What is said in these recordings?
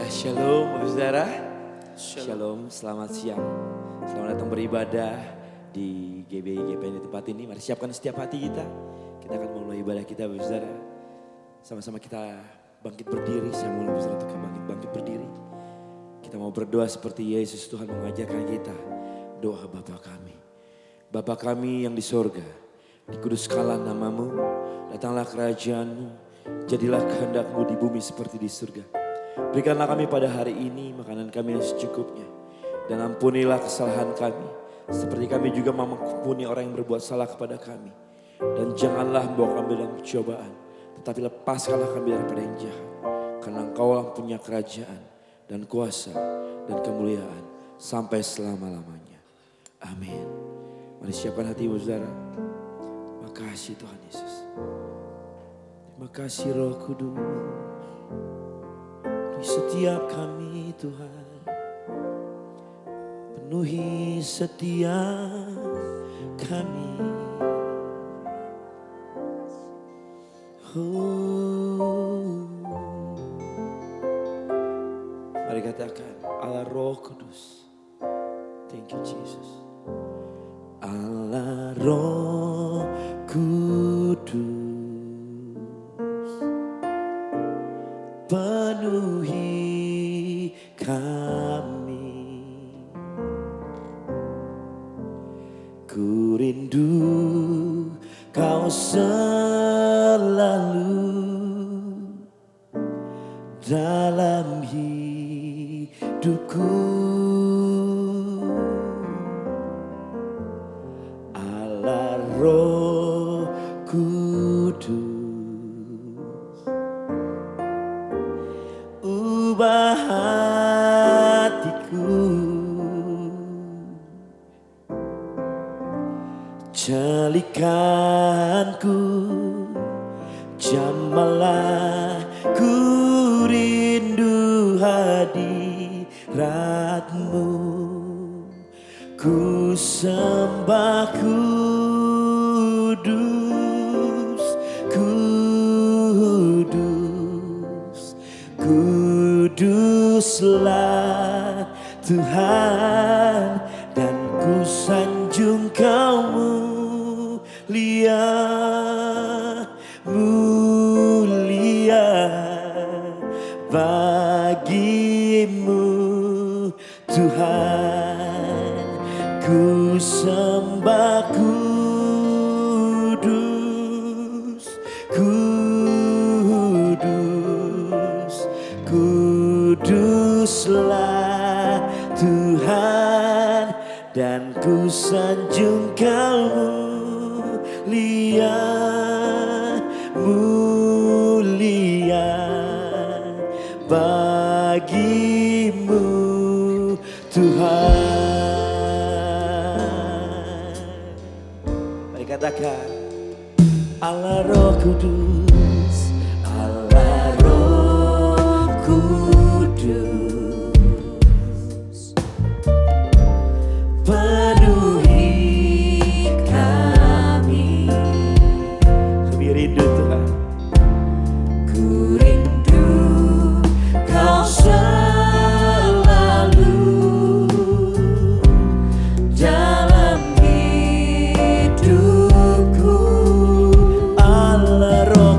Shalom Bapak Saudara. Shalom, selamat siang. Selamat datang beribadah di GBI GPN di tempat ini. Mari siapkan setiap hati kita. Kita akan mulai ibadah kita Bapak Saudara. Sama-sama kita bangkit berdiri. Saya mulai Bapak Saudara untuk bangkit berdiri. Kita mau berdoa seperti Yesus Tuhan mengajarkan kita. Doa Bapa kami. Bapa kami yang di sorga. Dikuduskanlah namamu. Datanglah kerajaanmu. Jadilah kehendakmu di bumi seperti di surga. Berikanlah kami pada hari ini makanan kami yang secukupnya. Dan ampunilah kesalahan kami. Seperti kami juga mengampuni orang yang berbuat salah kepada kami. Dan janganlah membawa kami dalam pencobaan. Tetapi lepaskanlah kami daripada yang jahat. Karena Engkaulah punya kerajaan dan kuasa dan kemuliaan sampai selama-lamanya. Amin. Mari siapkan hatimu saudara. Terima kasih Tuhan Yesus. Terima kasih Roh Kudus. Di setiap kami Tuhan, penuhi setiap kami. Mari katakan Allah Roh Kudus. Thank you Jesus. Allah Roh Kudus, penuhi kami. Ku rindu Kau selalu dalam hidupku. Allah Roh Kudus, ubah hatiku, celikanku, jamalah ku rindu hadiratmu. Ku sembah kudus, kudus, kuduslah Tuhan, dan ku sanjung Kau mulia, mulia bagimu Tuhan. Ku sembah kudus, kudus, kuduslah Tuhan, dan ku sanjung Kau mulia, mulia bagimu Tuhan. Mari katakan Allah Roh Kudus, Allah Roh Kudus, penuhi kami. Kami rindu Tuhan. Ku rindu Kau selalu dalam hidupku. Allah Roh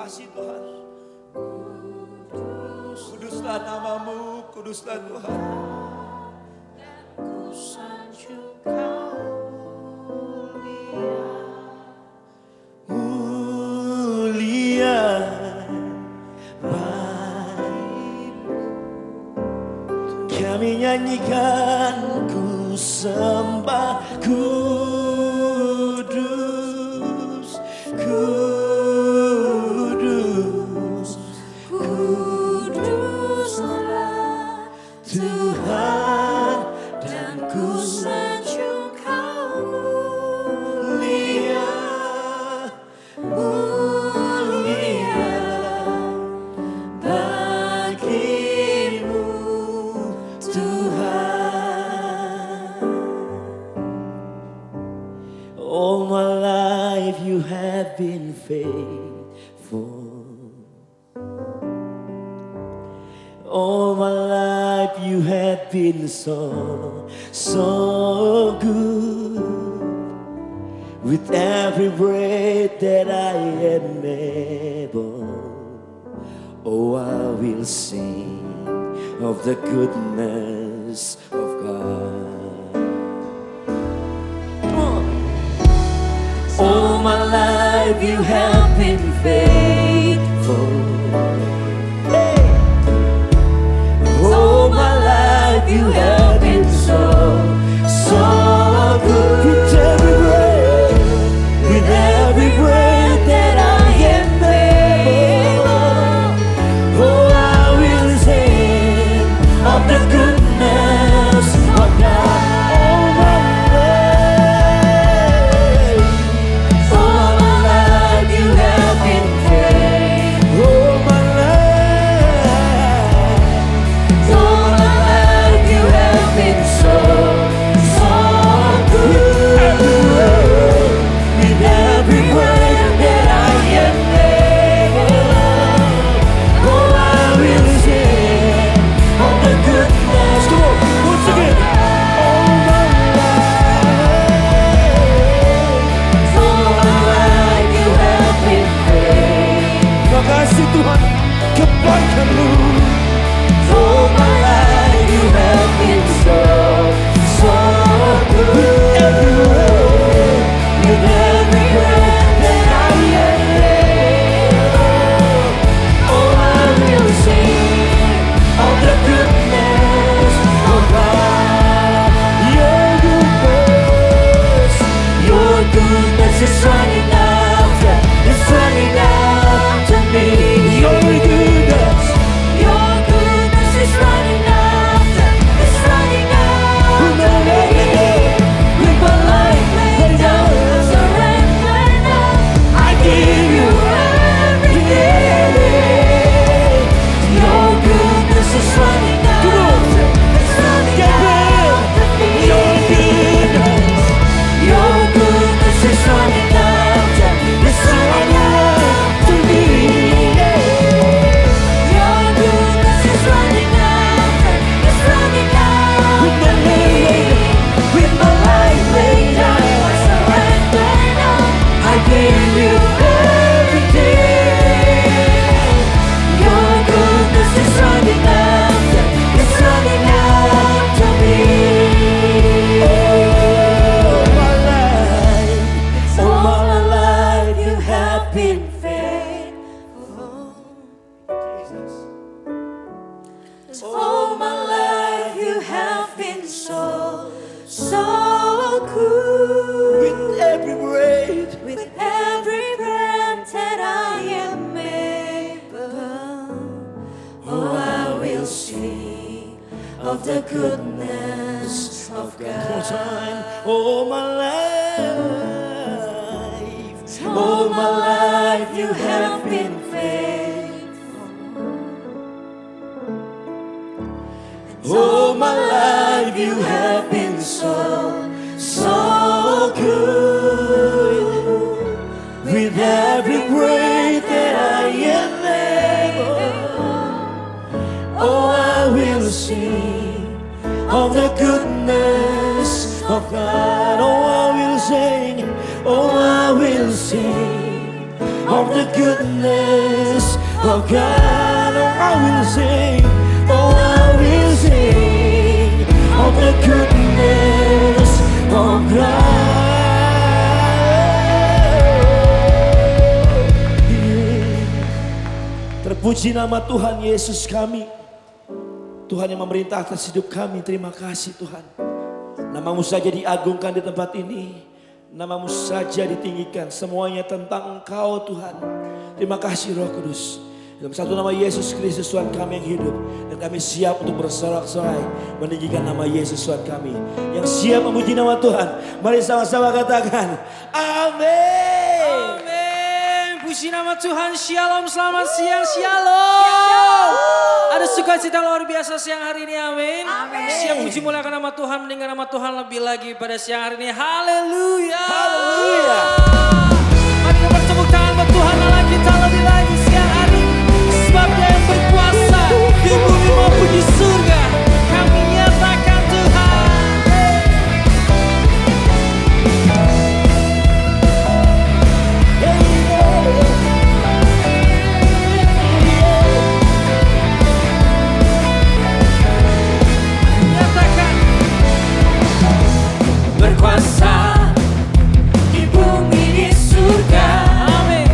kasih Tuhan. Kuduslah namamu, kuduslah Tuhan. Ku sanjung Kau Mulia baik-Mu, kami nyanyikan, ku sembah, kudus, kudus, kuduslah Tuhan, dan ku sanjung Kau mulia, mulia bagi-Mu Tuhan. All my life you have been faithful. All my life you have been so, so good. With every breath that I am able, oh, I will sing of the goodness of God. Come on. All my life you have been faithful. Hey. All my life you have been so, so good. With every breath that I am able, oh, I will sing of the goodness of God. All my life you have been faithful. All my life you have been so, so good. With every breath that I am able, oh, I will sing of the goodness. Come on, once again. All my life you have been faithful. Terima kasih Tuhan, kebaikan-Mu. All my life you have been so, so good. With every breath, with every breath that I am able, oh, I will sing of the goodness of God. Your goodness is running after, it's running after me. Your goodness is running after, it's running after me. With my life laid down, I surrender now. I give you everything. Your goodness is running after, it's running after me. Your goodness is running after, it's running after me. Your goodness is running after, it's running after me. With my life laid down, I surrender now. I give you everything. Your goodness is running after, it's running after me. All my life you have been faithful. All my life you have been so, so good. With every breath that I am able, oh, I will sing of the goodness of God. All my life you have been faithful. All my life you have been so, so good. With every breath that I am able, oh, I will sing of the goodness of God. Oh, I will sing, oh, I will sing of the goodness of God. Oh, I will sing, oh, I will sing of the goodness of God. Terpuji nama Tuhan Yesus kami. Tuhan yang memerintah atas hidup kami, terima kasih Tuhan. Namamu saja diagungkan di tempat ini. Namamu saja ditinggikan, semuanya tentang Engkau Tuhan. Terima kasih Roh Kudus. Dalam satu nama Yesus Kristus Tuhan kami yang hidup. Dan kami siap untuk bersorak-sorai meninggikan nama Yesus Tuhan kami. Yang siap memuji nama Tuhan. Mari sama-sama katakan amin. Amin. Puji nama Tuhan. Shalom, selamat siang. Shalom. Ada sukacita luar biasa siang hari ini, amin. Siap puji muliakan nama Tuhan, mendengar nama Tuhan lebih lagi pada siang hari ini. Haleluya. Haleluya. Mari kita bertepuk tangan buat Tuhan Allah kita lebih lagi siang hari ini. Sebab Dia yang berkuasa di bumi maupun di surga. Kami nyatakan Tuhan. Berkuasa di bumi di surga, Amin.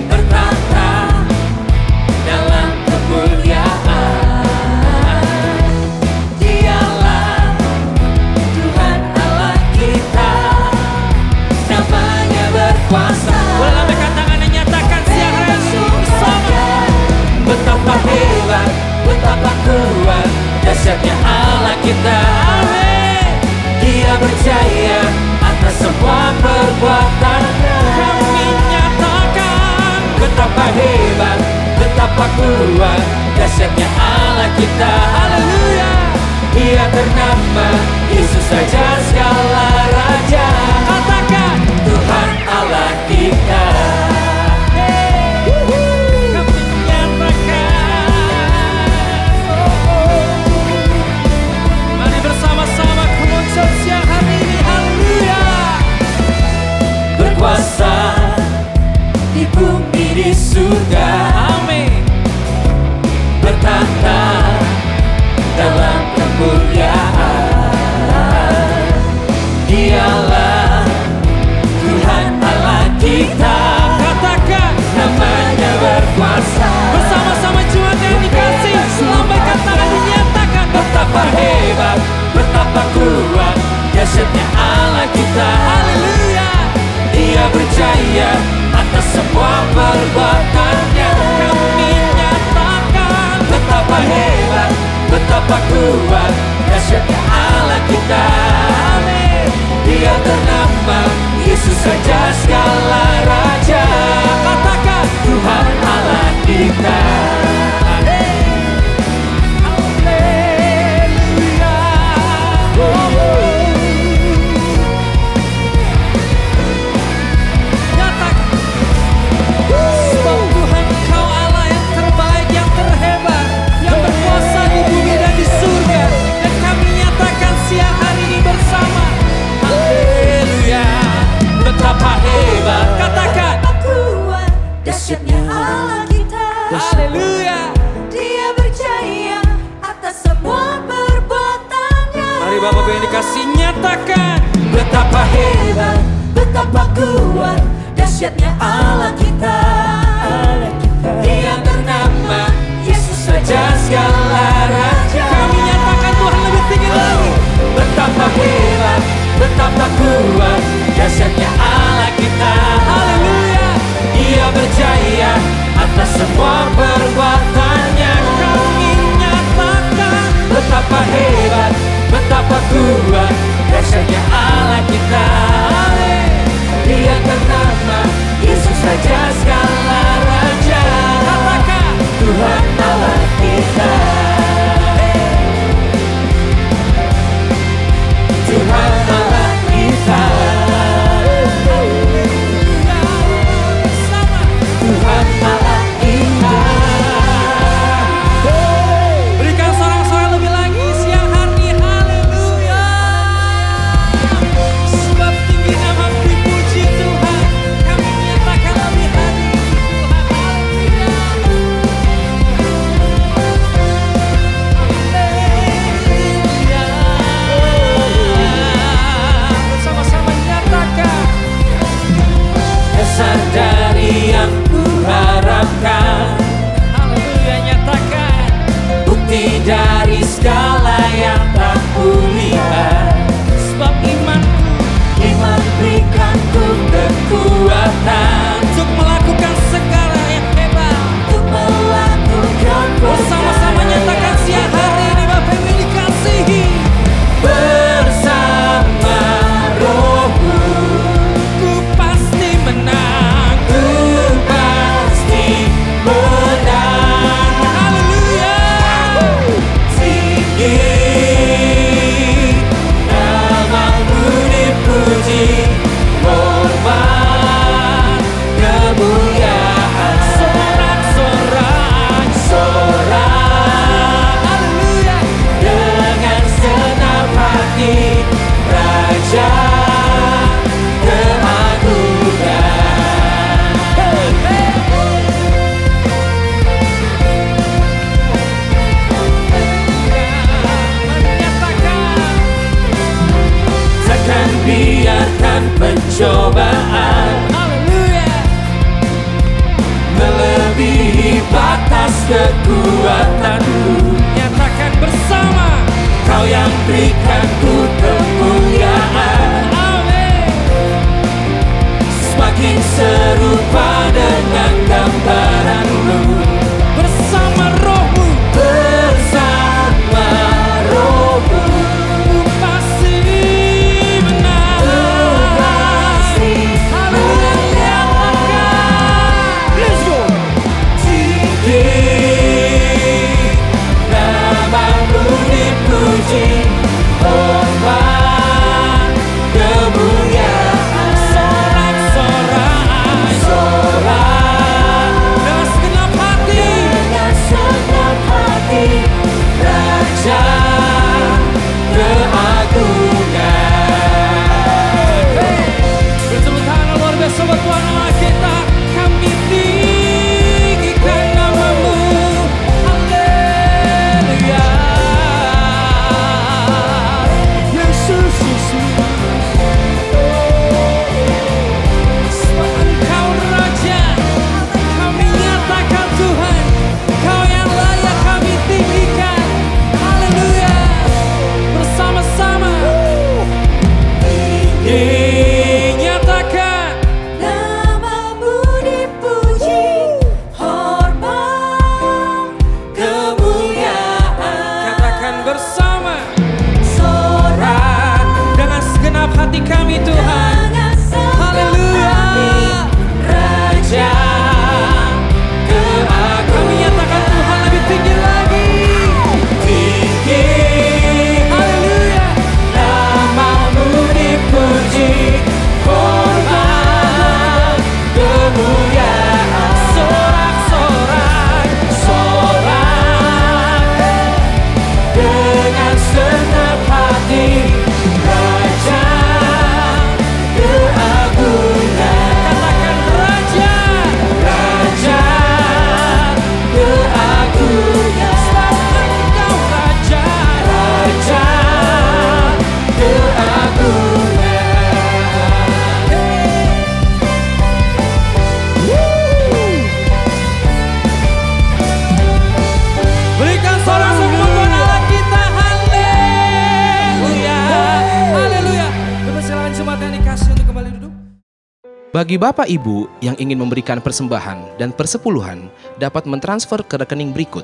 bertata dalam kemuliaan. Dialah Tuhan Allah kita, namanya berkuasa. Boleh lambaikan tangan dan nyatakan siang hari ini bersama. Betapa hebat, betapa kuat, dahsyatnya Allah kita. Dia berjaya atas semua perbuatannya. Kami nyatakan Betapa hebat, betapa kuat, dahsyatnya Allah kita. haleluya. Dia ternama, Yesus saja segala raja. Katakan Tuhan Allah kita. kami nyatakan. Mari bersama-sama kemuncul siang hari ini. Haleluya. Berkuasa di bumi di surga, Amin. bertata dalam kemuliaan. Dialah Tuhan Allah kita, Katakan namanya berkuasa. bersama-sama jemaat yang dikasih. Lambaikan tangan dinyatakan. Betapa hebat, betapa kuat, dahsyatnya Allah kita. Haleluya. Dia berjaya atas semua perbuatannya. Kami nyatakan Betapa hebat, betapa kuat, dahsyatnya Allah kita. amin. Dia ternama, Yesus saja segala raja. Katakan Tuhan Allah kita. Nyatakan sebab Tuhan Kau Allah yang terbaik, yang terhebat, yang berkuasa di bumi dan di surga. Dan kami nyatakan siang hari ini bersama. Haleluya. Betapa hebat, Katakan kuat, dahsyatnya Allah kita. haleluya. Dia berjaya atas semua perbuatannya. Mari Bapak Ibu yang dikasih nyatakan. Betapa hebat, betapa kuat, dahsyatnya Allah kita. Dia ternama, Yesus saja segala raja. Kami nyatakan Tuhan lebih tinggi lagi. Betapa hebat, betapa kuat, dahsyatnya Allah kita. Haleluya. Dia berjaya atas semua perbuatannya. Kami nyatakan Betapa hebat, betapa kuat, dahsyatnya Allah kita. Dia ternama, Yesus saja segala cobaan Haleluya. melebihi batas kekuatanku. Nyatakan bersama. Kau yang berikan ku kemuliaan, Amin. semakin serupa dengan gambaranmu. Bersama rohmu Bersama rohmu pasti menang. pasti Haleluya. Nyatakan. Let's go. tinggi, namamu dipuji, hormat kemuliaan. Sorak-sorai. Sorak Dengan segenap hati. dengan senang hati, Raja keagungan. Bertepuk tangan luar biasa buat Tuhan Allah kita. Kami tinggikan namamu. Haleluya. Yesus, Yesus. Sebab Engkau Raja, kami nyatakan Tuhan, Engkau yang layak kami tinggikan. Haleluya. Bersama-sama. Nyatakan. Namamu dipuji, hormat kemuliaan. Katakan bersama. Sorak Dengan segenap hati kami Tuhan. dengan senang Haleluya. hati, Raja keagungan. Kami nyatakan Tuhan lebih tinggi lagi. Tinggi, Haleluya. namamu dipuji, hormat kemuliaan. Sorak-sorai. Sorak dengan senang hati, Raja keagungan. Katakan Raja. Raja keagungan. Sebab Engkau Raja. Raja Berikan sorak-sorai buat Tuhan Allah kita. Haleluya. Haleluya. Persilakan jemaat yang dikasih untuk kembali duduk. Bagi Bapak Ibu yang ingin memberikan persembahan dan persepuluhan dapat mentransfer ke rekening berikut.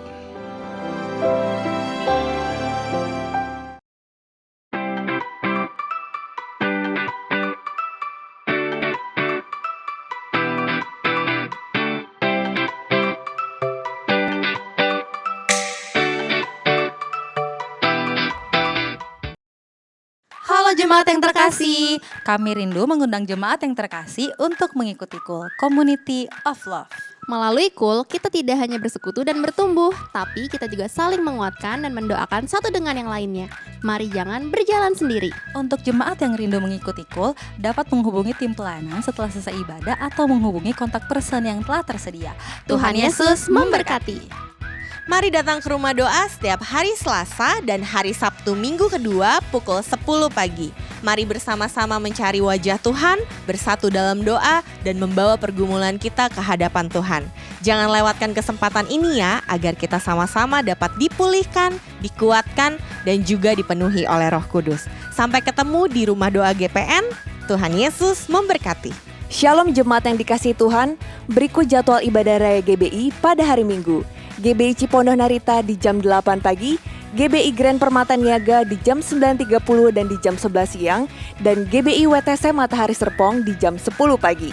Halo jemaat yang terkasih, kami rindu mengundang jemaat yang terkasih untuk mengikuti KUL, Community of Love. Melalui KUL, kita tidak hanya bersekutu dan bertumbuh, tapi kita juga saling menguatkan dan mendoakan satu dengan yang lainnya. Mari jangan berjalan sendiri. Untuk jemaat yang rindu mengikuti KUL, dapat menghubungi tim pelayanan setelah selesai ibadah atau menghubungi kontak person yang telah tersedia. Tuhan Yesus memberkati. Mari datang ke rumah doa setiap hari Selasa dan hari Sabtu minggu kedua pukul 10 pagi. Mari bersama-sama mencari wajah Tuhan, bersatu dalam doa, dan membawa pergumulan kita ke hadapan Tuhan. Jangan lewatkan kesempatan ini ya, agar kita sama-sama dapat dipulihkan, dikuatkan, dan juga dipenuhi oleh Roh Kudus. Sampai ketemu di rumah doa GPN, Tuhan Yesus memberkati. Shalom jemaat yang dikasihi Tuhan, berikut jadwal ibadah raya GBI pada hari Minggu. GBI Cipondoh Narita di jam 8 pagi, GBI Grand Permata Niaga di jam 9.30 dan di jam 11 siang, dan GBI WTC Matahari Serpong di jam 10 pagi.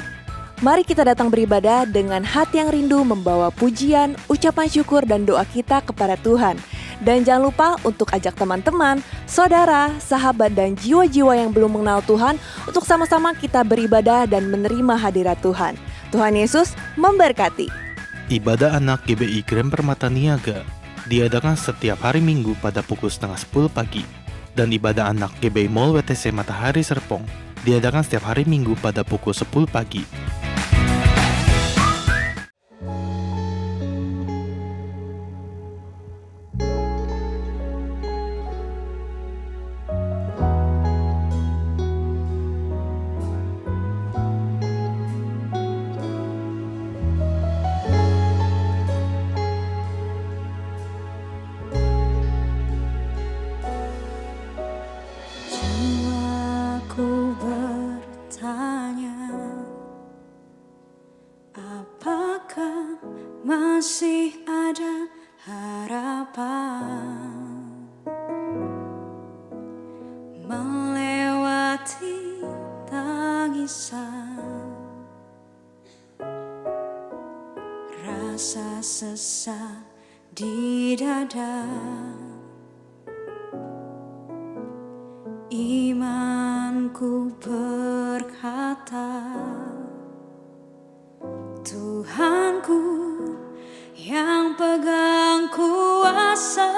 Mari kita datang beribadah dengan hati yang rindu membawa pujian, ucapan syukur dan doa kita kepada Tuhan. Dan jangan lupa untuk ajak teman-teman, saudara, sahabat dan jiwa-jiwa yang belum mengenal Tuhan untuk sama-sama kita beribadah dan menerima hadirat Tuhan. Tuhan Yesus memberkati. Ibadah anak GBI Grand Permata Niaga diadakan setiap hari Minggu pada pukul 9:30 pagi. Dan ibadah anak GBI Mall WTC Matahari Serpong diadakan setiap hari Minggu pada pukul 10 pagi. apakah masih ada harapan melewati tangisan, rasa sesak di dada. Imanku berkata, Tuhanku yang pegang kuasa,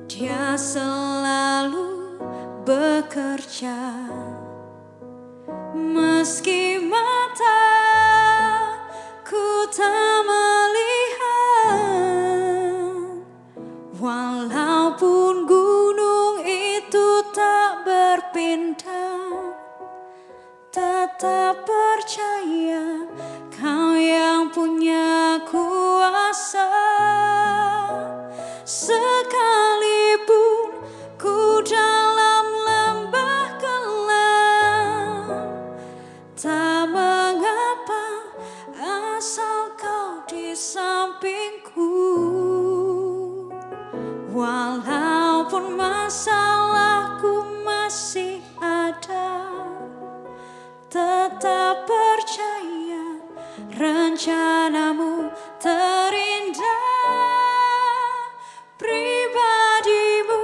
Dia selalu bekerja meski mataku tak melihat, walaupun gunung itu tak berpindah, tetap percaya Kau yang punya kuasa. Sekalipun ku dalam lembah gelap, tak mengapa asal Kau di sampingku. Walaupun masalahku masih ada, tetap percaya rencanamu terindah. Pribadimu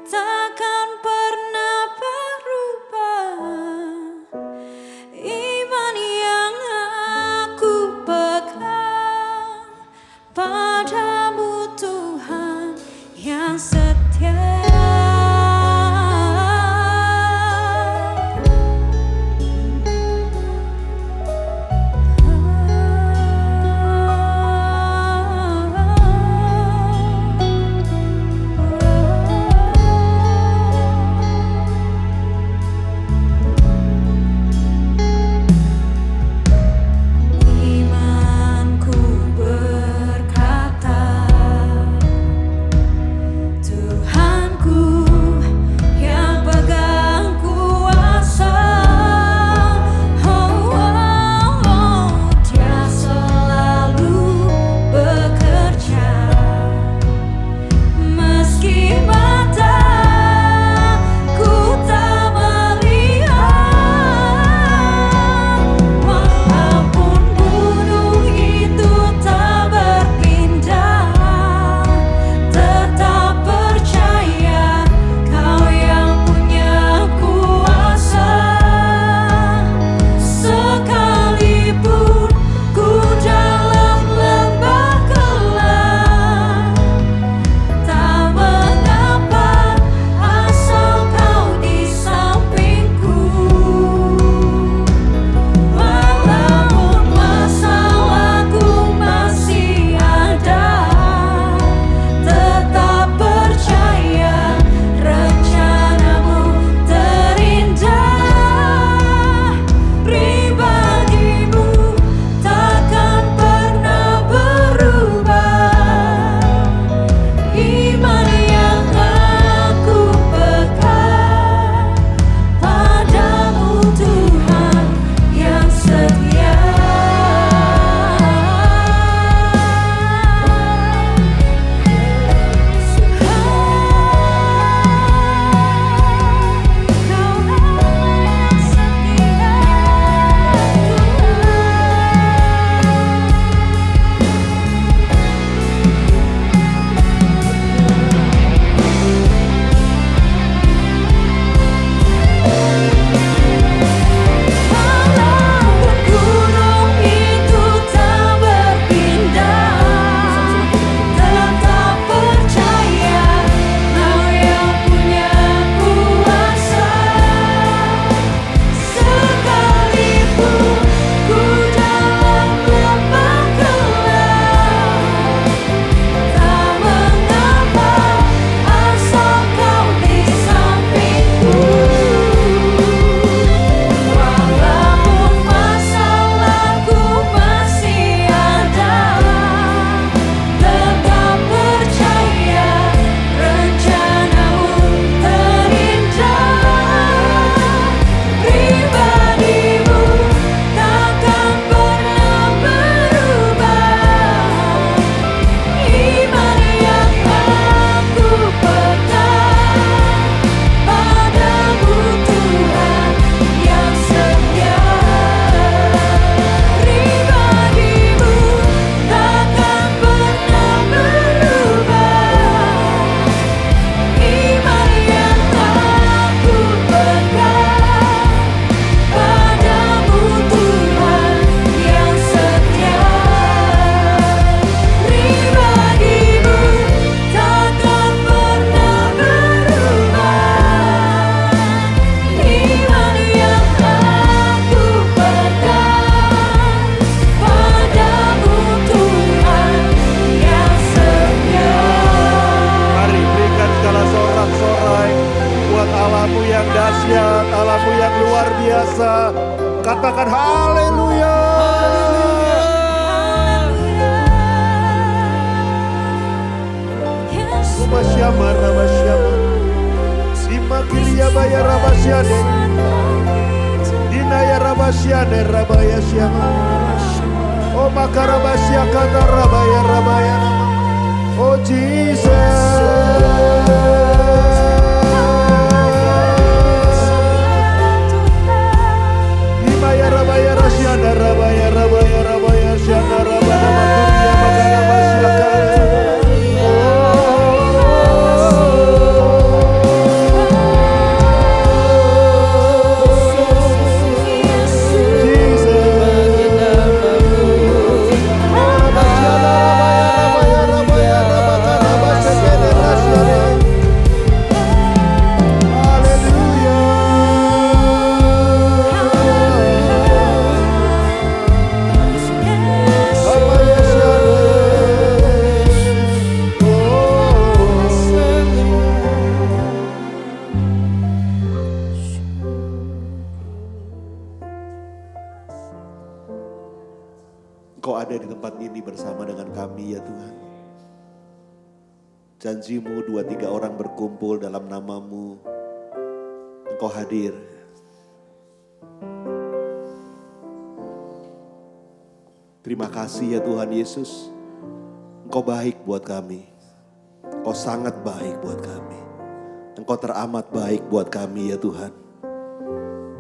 takkan pernah berubah. Iman yang aku pegang padamu, Tuhan yang setia. Haleluya. Rabasyama, Rabasyama. Simakilia baya Rabasyane. Dinaya Rabasyane, Rabaya Syama. Oh makarabasya kata Rabaya, Rabaya. Oh Jesus. Dimaya Rabaya Rasyana, Rabaya, Rabaya, Rabaya Syana, Rabaya Maturia makarabasya kata. Engkau ada di tempat ini bersama dengan kami ya Tuhan. Janjimu 2-3 orang berkumpul dalam namamu. Engkau hadir. Terima kasih ya Tuhan Yesus. Engkau baik buat kami. Engkau sangat baik buat kami. Engkau teramat baik buat kami ya Tuhan.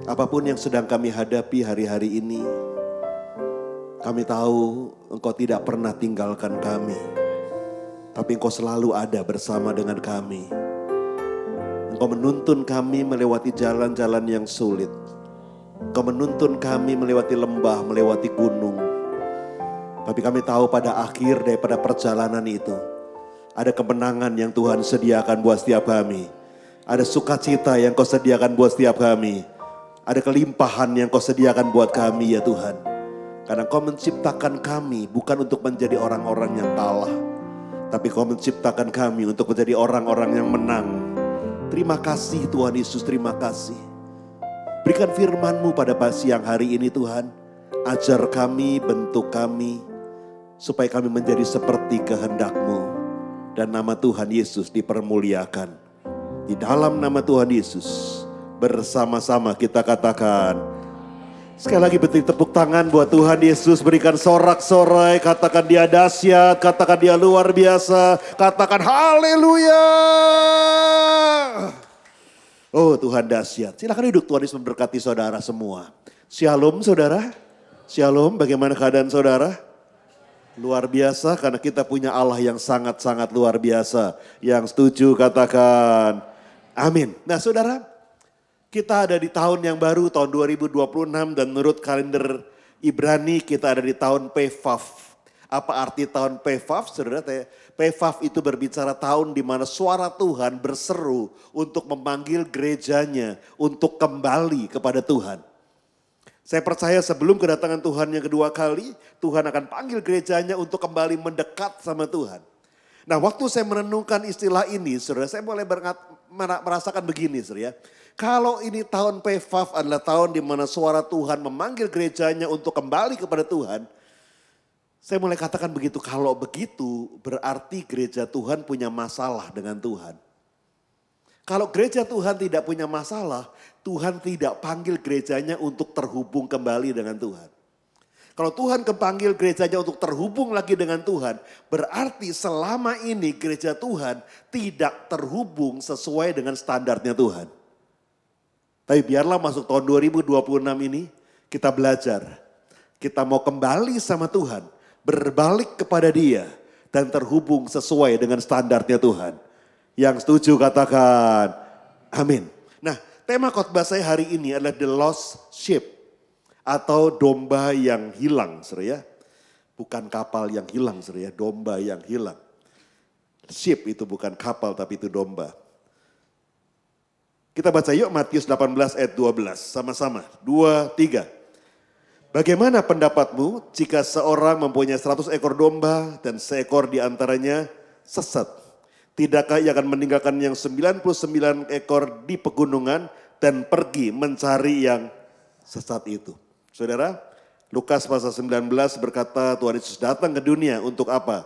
Apapun yang sedang kami hadapi hari-hari ini, kami tahu Engkau tidak pernah tinggalkan kami. Tapi Engkau selalu ada bersama dengan kami. Engkau menuntun kami melewati jalan-jalan yang sulit. Engkau menuntun kami melewati lembah, melewati gunung. Tapi kami tahu pada akhir daripada perjalanan itu, ada kemenangan yang Tuhan sediakan buat setiap kami. Ada sukacita yang Kau sediakan buat setiap kami. Ada kelimpahan yang Kau sediakan buat kami ya Tuhan. Karena Kau menciptakan kami bukan untuk menjadi orang-orang yang kalah. Tapi Kau menciptakan kami untuk menjadi orang-orang yang menang. Terima kasih Tuhan Yesus, terima kasih. Berikan firman-Mu pada siang hari ini Tuhan. Ajar kami, bentuk kami. Supaya kami menjadi seperti kehendak-Mu. Dan nama Tuhan Yesus dipermuliakan. Di dalam nama Tuhan Yesus. Bersama-sama kita katakan. Sekali lagi beri tepuk tangan buat Tuhan Yesus, berikan sorak-sorai, katakan Dia dahsyat, katakan Dia luar biasa, katakan haleluya. Oh Tuhan dahsyat. Silakan duduk, Tuhan Yesus memberkati saudara semua. Shalom saudara. Shalom, bagaimana keadaan saudara? Luar biasa karena kita punya Allah yang sangat-sangat luar biasa. Yang setuju katakan amin. Nah saudara, kita ada di tahun yang baru, tahun 2026 dan menurut kalender Ibrani kita ada di tahun Pevav. Apa arti tahun Pevav? Saudara, Pevav itu berbicara tahun di mana suara Tuhan berseru untuk memanggil gerejanya untuk kembali kepada Tuhan. Saya percaya sebelum kedatangan Tuhan yang kedua kali, Tuhan akan panggil gerejanya untuk kembali mendekat sama Tuhan. Nah waktu saya merenungkan istilah ini, saudara, saya mulai merasakan begini, saudara ya. Kalau ini tahun Pevav adalah tahun di mana suara Tuhan memanggil gerejanya untuk kembali kepada Tuhan. Saya mulai katakan begitu, kalau begitu berarti gereja Tuhan punya masalah dengan Tuhan. Kalau gereja Tuhan tidak punya masalah, Tuhan tidak panggil gerejanya untuk terhubung kembali dengan Tuhan. Kalau Tuhan kepanggil gerejanya untuk terhubung lagi dengan Tuhan, berarti selama ini gereja Tuhan tidak terhubung sesuai dengan standarnya Tuhan. Tapi biarlah masuk tahun 2026 ini kita belajar. Kita mau kembali sama Tuhan, berbalik kepada Dia dan terhubung sesuai dengan standarnya Tuhan. Yang setuju katakan amin. Nah tema khotbah saya hari ini adalah The Lost Sheep atau domba yang hilang, saudara ya. Bukan kapal yang hilang, saudara ya, domba yang hilang. Sheep itu bukan kapal tapi itu domba. Kita baca yuk Matius 18 ayat 12 sama-sama. 2, 3. Bagaimana pendapatmu jika seorang mempunyai 100 ekor domba dan seekor di antaranya sesat? Tidakkah ia akan meninggalkan yang 99 ekor di pegunungan dan pergi mencari yang sesat itu? Saudara, Lukas pasal 19 berkata Tuhan Yesus datang ke dunia untuk apa?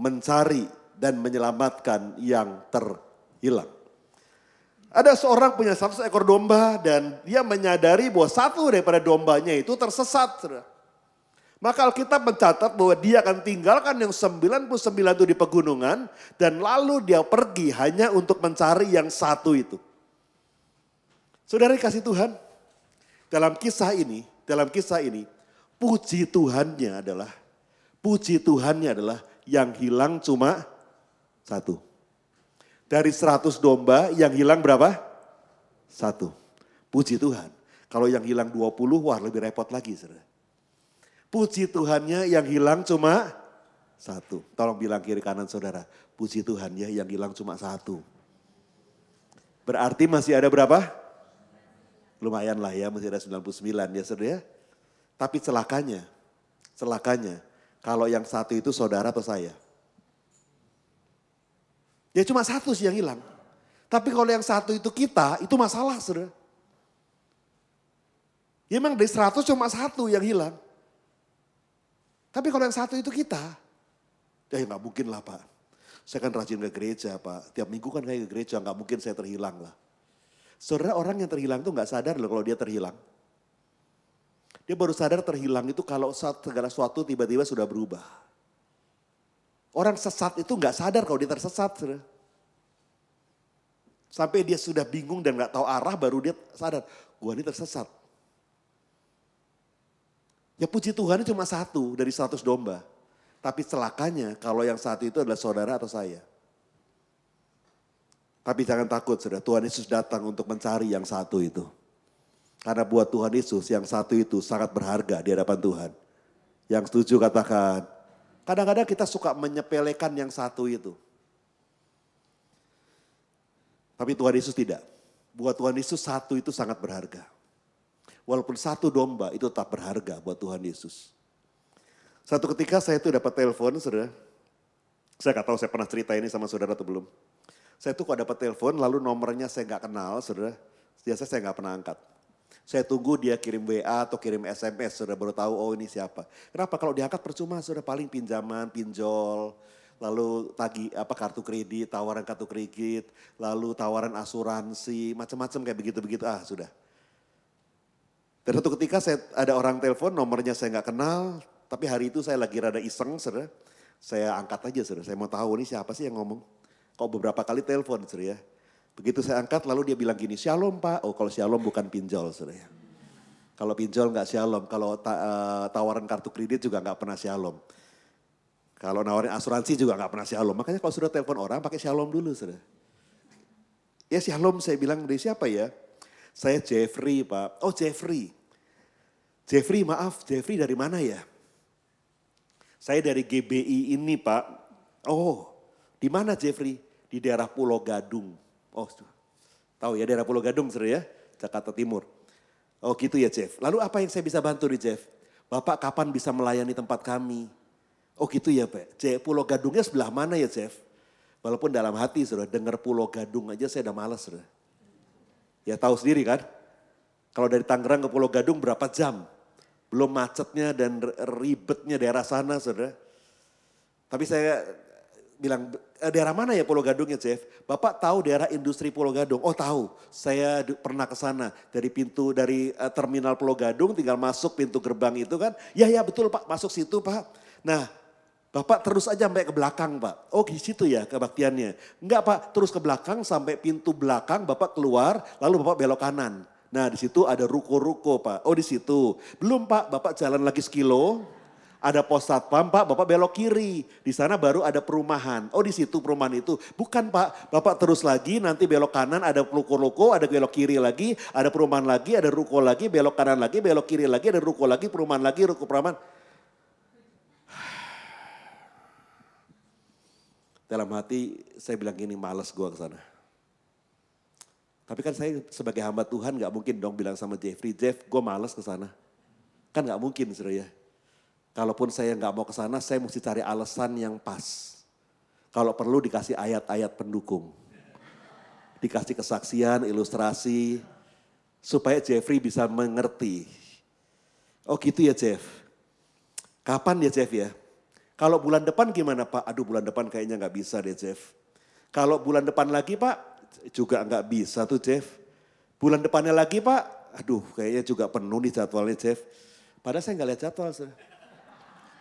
Mencari dan menyelamatkan yang terhilang. Ada seorang punya 100 ekor domba dan dia menyadari bahwa satu daripada dombanya itu tersesat. Saudara. Maka Alkitab mencatat bahwa dia akan tinggalkan yang 99 itu di pegunungan dan lalu dia pergi hanya untuk mencari yang satu itu. Saudara kasih Tuhan, dalam kisah ini, puji Tuhannya adalah yang hilang cuma satu. Dari 100 domba yang hilang berapa? Satu. Puji Tuhan. Kalau yang hilang 20, wah lebih repot lagi. Saudara. Puji Tuhannya yang hilang cuma satu. Tolong bilang kiri kanan saudara. Puji Tuhannya yang hilang cuma satu. Berarti masih ada berapa? Lumayan lah ya, masih ada 99 ya saudara. Tapi celakanya kalau yang satu itu saudara atau saya. Ya cuma satu sih yang hilang. Tapi kalau yang satu itu kita, itu masalah saudara. Ya memang dari 100 cuma satu yang hilang. Tapi kalau yang satu itu kita, ya nggak mungkin lah Pak. Saya kan rajin ke gereja Pak, tiap minggu kan kayak ke gereja, nggak mungkin saya terhilang lah. Saudara orang yang terhilang itu nggak sadar loh kalau dia terhilang. Dia baru sadar terhilang itu kalau segala sesuatu tiba-tiba sudah berubah. Orang sesat itu nggak sadar kalau dia tersesat. Saudara. Sampai dia sudah bingung dan nggak tahu arah baru dia sadar, gua ini tersesat. Ya puji Tuhan cuma satu dari 100 domba. Tapi celakanya kalau yang satu itu adalah saudara atau saya. Tapi jangan takut saudara, Tuhan Yesus datang untuk mencari yang satu itu. Karena buat Tuhan Yesus yang satu itu sangat berharga di hadapan Tuhan. Yang setuju katakan, kadang-kadang kita suka menyepelekan yang satu itu. Tapi Tuhan Yesus tidak. Buat Tuhan Yesus satu itu sangat berharga. Walaupun satu domba itu tetap berharga buat Tuhan Yesus. Satu ketika saya itu dapat telepon, saudara. Saya gak tahu saya pernah cerita ini sama saudara atau belum. Saya tuh kok dapat telepon lalu nomornya saya gak kenal, saudara. Biasanya saya gak pernah angkat. Saya tunggu dia kirim WA atau kirim SMS, saudara baru tahu oh ini siapa. Kenapa? Kalau diangkat percuma, saudara paling pinjaman, pinjol, lalu kartu kredit, tawaran kartu kredit, lalu tawaran asuransi, macam-macam kayak begitu-begitu. Sudah. Dan satu ketika ada orang telepon, nomornya saya gak kenal, tapi hari itu saya lagi rada iseng, saudara. Saya angkat aja, saudara. Saya mau tahu ini siapa sih yang ngomong. Kok beberapa kali telepon, saudara ya. Begitu saya angkat, lalu dia bilang gini, Shalom Pak. Oh kalau Shalom bukan pinjol, saudara ya. Kalau pinjol gak Shalom, kalau tawaran kartu kredit juga gak pernah Shalom. Kalau nawarin asuransi juga gak pernah Shalom. Makanya kalau sudah telepon orang pakai Shalom dulu, saudara. Ya Shalom, saya bilang dari siapa ya? Saya Jeffrey Pak. Oh Jeffrey. Jeffrey maaf, Jeffrey dari mana ya? Saya dari GBI ini Pak. Oh, di mana Jeffrey? Di daerah Pulau Gadung. Oh, tahu ya daerah Pulau Gadung saudara ya, Jakarta Timur. Oh gitu ya Jeff. Lalu apa yang saya bisa bantu nih Jeff? Bapak kapan bisa melayani tempat kami? Oh gitu ya Pak. Pulau Gadungnya sebelah mana ya Jeff? Walaupun dalam hati saudara, dengar Pulau Gadung aja saya udah malas saudara. Ya tahu sendiri kan? Kalau dari Tangerang ke Pulau Gadung berapa jam? Belum macetnya dan ribetnya daerah sana saudara. Tapi saya bilang, daerah mana ya Pulau Gadungnya Jeff? Bapak tahu daerah industri Pulau Gadung? Oh tahu, saya pernah ke sana. Dari terminal Pulau Gadung tinggal masuk pintu gerbang itu kan. Ya betul Pak, masuk situ Pak. Nah Bapak terus aja sampai ke belakang Pak. Oh di situ ya kebaktiannya. Enggak Pak, terus ke belakang sampai pintu belakang Bapak keluar lalu Bapak belok kanan. Nah di situ ada ruko-ruko Pak. Oh di situ. Belum Pak, Bapak jalan lagi sekilo. Ada pos satpam Pak, Bapak belok kiri. Di sana baru ada perumahan. Oh di situ perumahan itu. Bukan Pak, Bapak terus lagi nanti belok kanan ada ruko-ruko, ada belok kiri lagi, ada perumahan lagi, ada ruko lagi, belok kanan lagi, belok kiri lagi, ada ruko lagi, perumahan lagi, ruko perumahan. Dalam hati saya bilang gini, males gua ke sana. Tapi kan saya sebagai hamba Tuhan gak mungkin dong bilang sama Jeffrey, Jeff gue males ke sana. Kan gak mungkin saudara ya. Kalaupun saya gak mau ke sana, saya mesti cari alasan yang pas. Kalau perlu dikasih ayat-ayat pendukung. Dikasih kesaksian, ilustrasi, supaya Jeffrey bisa mengerti. Oh gitu ya Jeff. Kapan ya Jeff ya? Kalau bulan depan gimana Pak? Aduh bulan depan kayaknya nggak bisa deh Jeff. Kalau bulan depan lagi Pak, juga nggak bisa tuh Jeff. Bulan depannya lagi Pak, aduh kayaknya juga penuh nih jadwalnya Jeff. Padahal saya nggak lihat jadwal.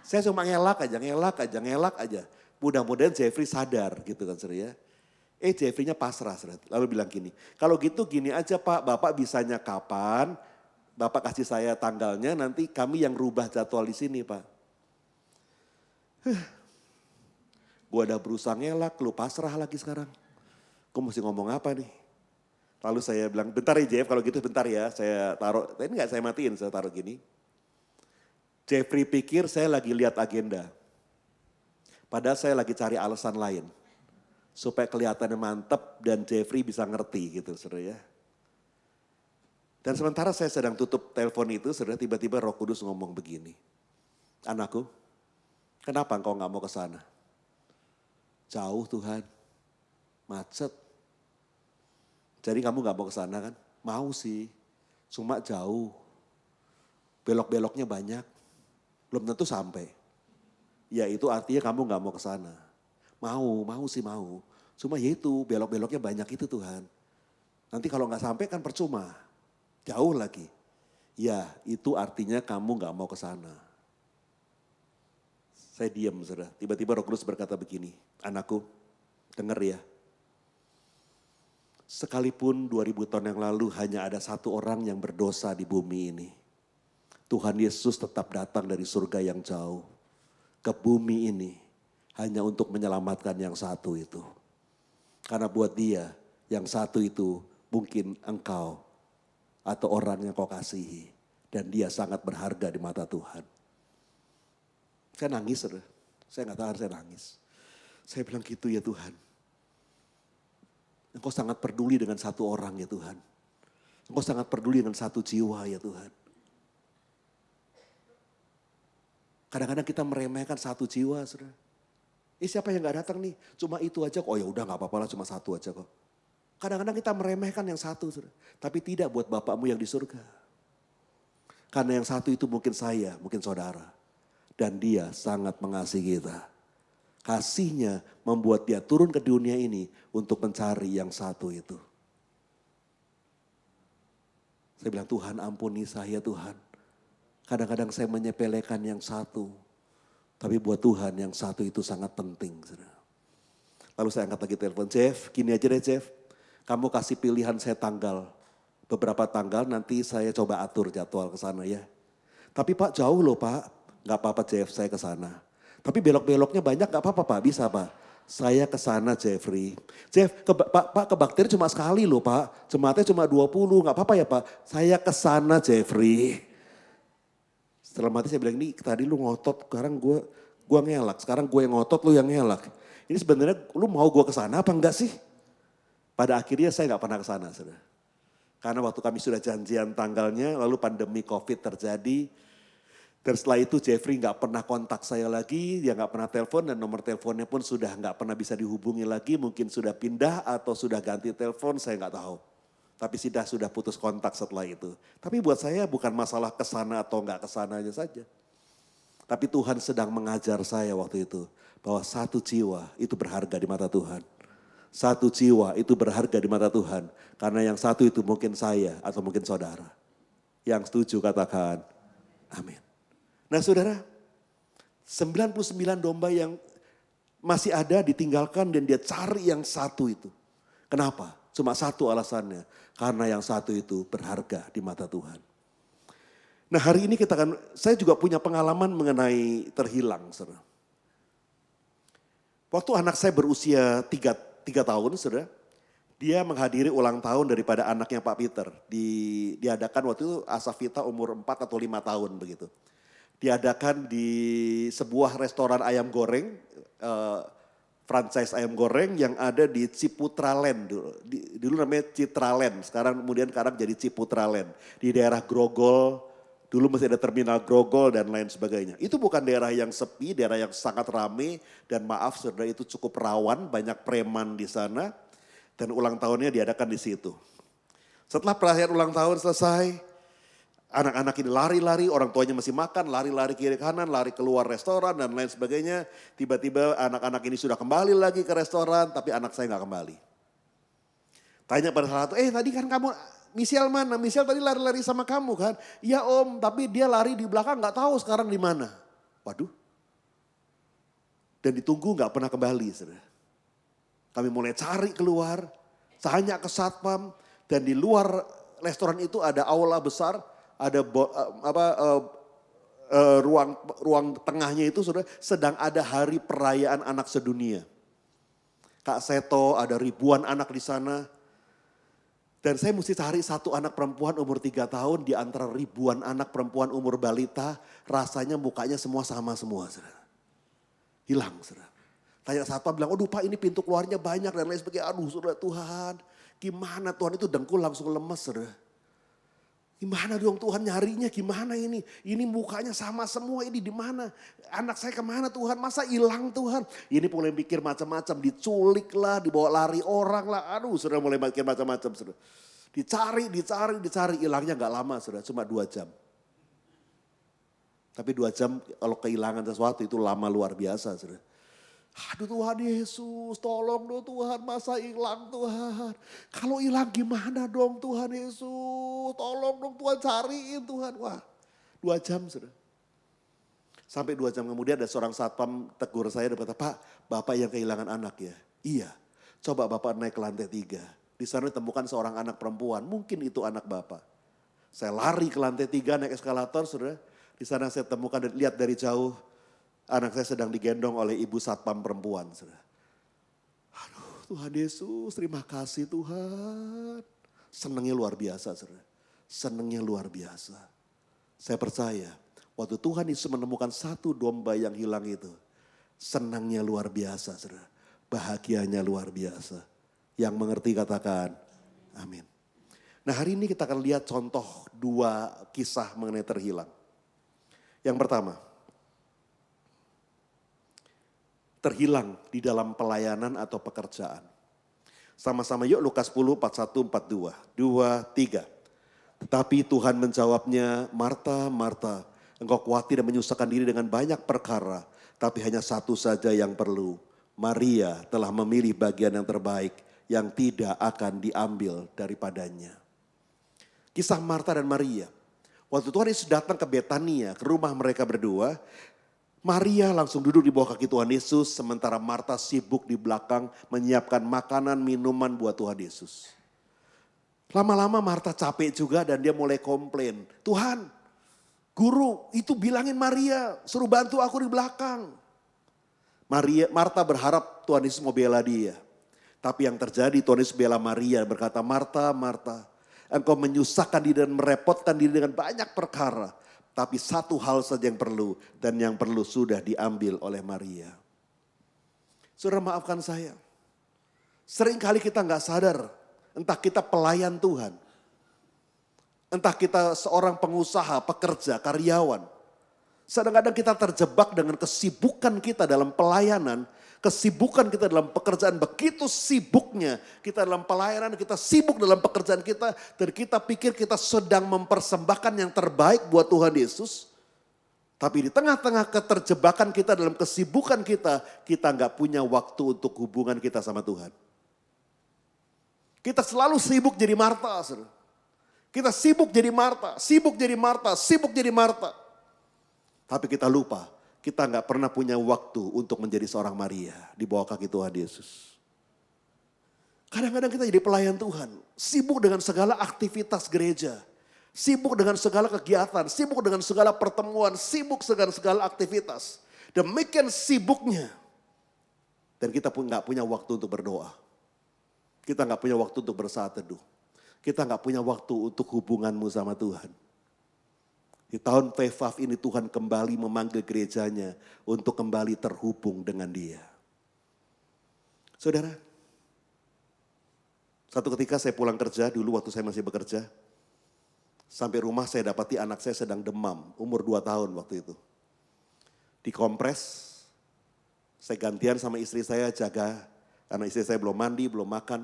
Saya cuma ngelak aja. Mudah-mudahan Jeffrey sadar gitu kan saudara ya. Jeffrey-nya pasrah saudara. Lalu bilang gini, kalau gitu gini aja Pak, Bapak bisanya kapan? Bapak kasih saya tanggalnya, nanti kami yang rubah jadwal di sini Pak. Gue udah berusaha ngelak, lu pasrah lagi sekarang. Gue mesti ngomong apa nih? Lalu saya bilang, bentar ya Jeff, kalau gitu bentar ya. Saya taruh, ini gak saya matiin, saya taruh gini. Jeffrey pikir saya lagi lihat agenda. Padahal saya lagi cari alasan lain. Supaya kelihatannya mantep dan Jeffrey bisa ngerti gitu saudara ya. Dan sementara saya sedang tutup telepon itu, saudara tiba-tiba Roh Kudus ngomong begini. Anakku, kenapa engkau gak mau ke sana? Jauh Tuhan, macet. Jadi kamu gak mau ke sana kan? Mau sih, cuma jauh. Belok-beloknya banyak, belum tentu sampai. Ya itu artinya kamu gak mau ke sana. Mau sih mau. Cuma ya itu belok-beloknya banyak itu Tuhan. Nanti kalau gak sampai kan percuma. Jauh lagi. Ya itu artinya kamu gak mau ke sana. Saya diam saudara. Tiba-tiba Roh Kudus berkata begini. Anakku dengar ya. Sekalipun 2000 tahun yang lalu hanya ada satu orang yang berdosa di bumi ini. Tuhan Yesus tetap datang dari surga yang jauh. Ke bumi ini. Hanya untuk menyelamatkan yang satu itu. Karena buat dia yang satu itu mungkin engkau. Atau orang yang kau kasihi. Dan dia sangat berharga di mata Tuhan. Saya nangis, saudara. Saya gak tahan, saya nangis. Saya bilang gitu ya Tuhan. Engkau sangat peduli dengan satu orang ya Tuhan. Engkau sangat peduli dengan satu jiwa ya Tuhan. Kadang-kadang kita meremehkan satu jiwa, saudara. Siapa yang gak datang nih? Cuma itu aja kok. Oh ya udah gak apa-apa lah, cuma satu aja kok. Kadang-kadang kita meremehkan yang satu, saudara. Tapi tidak buat Bapakmu yang di surga. Karena yang satu itu mungkin saya, mungkin saudara. Dan dia sangat mengasihi kita. Kasihnya membuat dia turun ke dunia ini untuk mencari yang satu itu. Saya bilang Tuhan ampuni saya Tuhan. Kadang-kadang saya menyepelekan yang satu. Tapi buat Tuhan yang satu itu sangat penting, saudara. Lalu saya angkat lagi telepon, Jeff, gini aja deh Jeff. Kamu kasih pilihan saya tanggal. Beberapa tanggal nanti saya coba atur jadwal ke sana ya. Tapi Pak jauh loh Pak. Gak apa-apa Jeff, saya ke sana. Tapi belok-beloknya banyak gak apa-apa Pak, bisa Pak. Saya ke sana Jeffrey. Jeff, Pak kebaktian cuma sekali loh Pak. Jemaatnya cuma 20, gak apa-apa ya Pak. Saya ke sana Jeffrey. Setelah mati saya bilang ini tadi lu ngotot, sekarang gue ngelak. Sekarang gue yang ngotot, lu yang ngelak. Ini sebenarnya lu mau gue ke sana apa enggak sih? Pada akhirnya saya gak pernah ke sana, saudara. Karena waktu kami sudah janjian tanggalnya, lalu pandemi COVID terjadi. Dan setelah itu Jeffrey gak pernah kontak saya lagi, dia gak pernah telepon dan nomor teleponnya pun sudah gak pernah bisa dihubungi lagi. Mungkin sudah pindah atau sudah ganti telepon, saya gak tahu. Tapi sudah putus kontak setelah itu. Tapi buat saya bukan masalah kesana atau gak kesananya saja. Tapi Tuhan sedang mengajar saya waktu itu. Bahwa satu jiwa itu berharga di mata Tuhan. Satu jiwa itu berharga di mata Tuhan. Karena yang satu itu mungkin saya atau mungkin saudara. Yang setuju katakan amin. Nah saudara, 99 domba yang masih ada ditinggalkan dan dia cari yang satu itu. Kenapa? Cuma satu alasannya. Karena yang satu itu berharga di mata Tuhan. Nah hari ini saya juga punya pengalaman mengenai terhilang saudara. Waktu anak saya berusia 3 tahun, saudara, dia menghadiri ulang tahun daripada anaknya Pak Peter. Diadakan waktu itu Asafita umur 4 atau 5 tahun begitu. Diadakan di sebuah restoran ayam goreng, franchise ayam goreng yang ada di Ciputraland dulu. Dulu namanya Citraland, sekarang jadi Ciputraland. Di daerah Grogol, dulu masih ada terminal Grogol dan lain sebagainya. Itu bukan daerah yang sepi, daerah yang sangat ramai. Dan maaf saudara itu cukup rawan, banyak preman di sana. Dan ulang tahunnya diadakan di situ. Setelah perayaan ulang tahun selesai, Anak-anak ini lari-lari, orang tuanya masih makan, lari-lari kiri kanan, lari keluar restoran dan lain sebagainya. Tiba-tiba anak-anak ini sudah kembali lagi ke restoran, tapi anak saya nggak kembali. Tanya pada salah satu, tadi kan kamu, Michelle mana? Michelle tadi lari-lari sama kamu kan? Iya om, tapi dia lari di belakang nggak tahu sekarang di mana. Waduh. Dan ditunggu nggak pernah kembali. Saudara. Kami mulai cari keluar, tanya ke satpam, dan di luar restoran itu ada aula besar, ada ruang tengahnya itu saudara, sedang ada hari perayaan anak sedunia. Kak Seto, ada ribuan anak di sana. Dan saya mesti cari satu anak perempuan umur 3 tahun di antara ribuan anak perempuan umur balita. Rasanya mukanya semua sama semua saudara. Hilang saudara. Tanya satpam bilang, aduh Pak ini pintu keluarnya banyak dan lain sebagainya. Aduh saudara Tuhan, gimana Tuhan, itu dengkul langsung lemes saudara. Gimana dong Tuhan nyarinya, gimana ini? Ini mukanya sama semua, ini di mana? Anak saya kemana Tuhan, masa hilang Tuhan? Ini mulai mikir macam-macam, diculik lah, dibawa lari orang lah. Aduh sudah mulai mikir macam-macam. Sudah. Dicari, hilangnya gak lama sudah, cuma 2 jam. Tapi 2 jam kalau kehilangan sesuatu itu lama luar biasa sudah. Aduh Tuhan Yesus, tolong dong Tuhan, masa hilang Tuhan. Kalau hilang gimana dong Tuhan Yesus, tolong dong Tuhan cariin Tuhan. Wah 2 jam sudah. Sampai 2 jam kemudian ada seorang satpam tegur saya dan berkata, Pak Bapak yang kehilangan anak ya? Iya, coba Bapak naik ke lantai 3. Di sana ditemukan seorang anak perempuan, mungkin itu anak Bapak. Saya lari ke lantai 3 naik eskalator sudah. Di sana saya temukan dan lihat dari jauh. Anak saya sedang digendong oleh ibu satpam perempuan. Saudara. Aduh Tuhan Yesus, terima kasih Tuhan. Senangnya luar biasa saudara. Senangnya luar biasa. Saya percaya waktu Tuhan Yesus menemukan satu domba yang hilang itu. Senangnya luar biasa saudara. Bahagianya luar biasa. Yang mengerti katakan amin. Nah hari ini kita akan lihat contoh 2 kisah mengenai terhilang. Yang pertama. Terhilang di dalam pelayanan atau pekerjaan. Sama-sama yuk Lukas 10, 41, 42. 2, 3. Tetapi Tuhan menjawabnya, Marta, Marta, engkau khawatir dan menyusahkan diri dengan banyak perkara. Tapi hanya satu saja yang perlu. Maria telah memilih bagian yang terbaik yang tidak akan diambil daripadanya. Kisah Marta dan Maria. Waktu Tuhan Yesus datang ke Betania, ke rumah mereka berdua. Maria langsung duduk di bawah kaki Tuhan Yesus, sementara Marta sibuk di belakang menyiapkan makanan, minuman buat Tuhan Yesus. Lama-lama Marta capek juga dan dia mulai komplain. Tuhan, guru itu bilangin Maria, suruh bantu aku di belakang. Marta berharap Tuhan Yesus mau bela dia. Tapi yang terjadi Tuhan Yesus bela Maria berkata, Marta, Marta, engkau menyusahkan diri dan merepotkan diri dengan banyak perkara. Tapi satu hal saja yang perlu dan yang perlu sudah diambil oleh Maria. Saudara maafkan saya. Seringkali kita nggak sadar entah kita pelayan Tuhan. Entah kita seorang pengusaha, pekerja, karyawan. Kadang-kadang kita terjebak dengan kesibukan kita dalam pelayanan. Kesibukan kita dalam pekerjaan, begitu sibuknya kita dalam pelayanan, kita sibuk dalam pekerjaan kita. Dan kita pikir kita sedang mempersembahkan yang terbaik buat Tuhan Yesus. Tapi di tengah-tengah keterjebakan kita dalam kesibukan kita nggak punya waktu untuk hubungan kita sama Tuhan. Kita selalu sibuk jadi Marta. Saudara. Kita sibuk jadi Marta, sibuk jadi Marta, sibuk jadi Marta. Tapi kita lupa. Kita nggak pernah punya waktu untuk menjadi seorang Maria di bawah kaki Tuhan Yesus. Kadang-kadang kita jadi pelayan Tuhan, sibuk dengan segala aktivitas gereja, sibuk dengan segala kegiatan, sibuk dengan segala pertemuan, sibuk dengan segala aktivitas. Demikian sibuknya. Dan kita pun nggak punya waktu untuk berdoa. Kita nggak punya waktu untuk bersaat teduh. Kita nggak punya waktu untuk hubunganmu sama Tuhan. Di tahun Fefaf ini Tuhan kembali memanggil gerejanya untuk kembali terhubung dengan Dia. Saudara, satu ketika saya pulang kerja dulu waktu saya masih bekerja. Sampai rumah saya dapati anak saya sedang demam, umur 2 tahun waktu itu. Dikompres, saya gantian sama istri saya jaga, karena istri saya belum mandi, belum makan.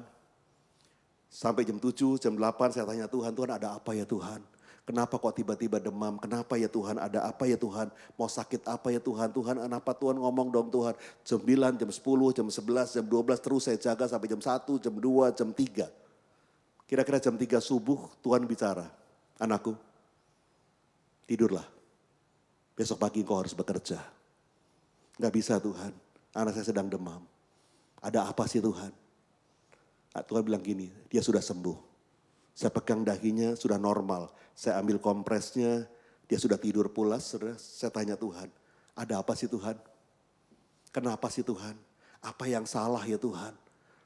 Sampai jam 7, jam 8 saya tanya Tuhan, Tuhan ada apa ya Tuhan? Kenapa kok tiba-tiba demam? Kenapa ya Tuhan? Ada apa ya Tuhan? Mau sakit apa ya Tuhan? Tuhan kenapa Tuhan ngomong dong Tuhan? Jam 9, jam 10, jam 11, jam 12 terus saya jaga sampai jam 1, jam 2, jam 3. Kira-kira jam 3 subuh Tuhan bicara. Anakku, tidurlah. Besok pagi engkau harus bekerja. Gak bisa Tuhan, anak saya sedang demam. Ada apa sih Tuhan? Tuhan bilang gini, dia sudah sembuh. Saya pegang dahinya sudah normal. Saya ambil kompresnya, dia sudah tidur pulas. Saya tanya Tuhan, ada apa sih Tuhan? Kenapa sih Tuhan? Apa yang salah ya Tuhan?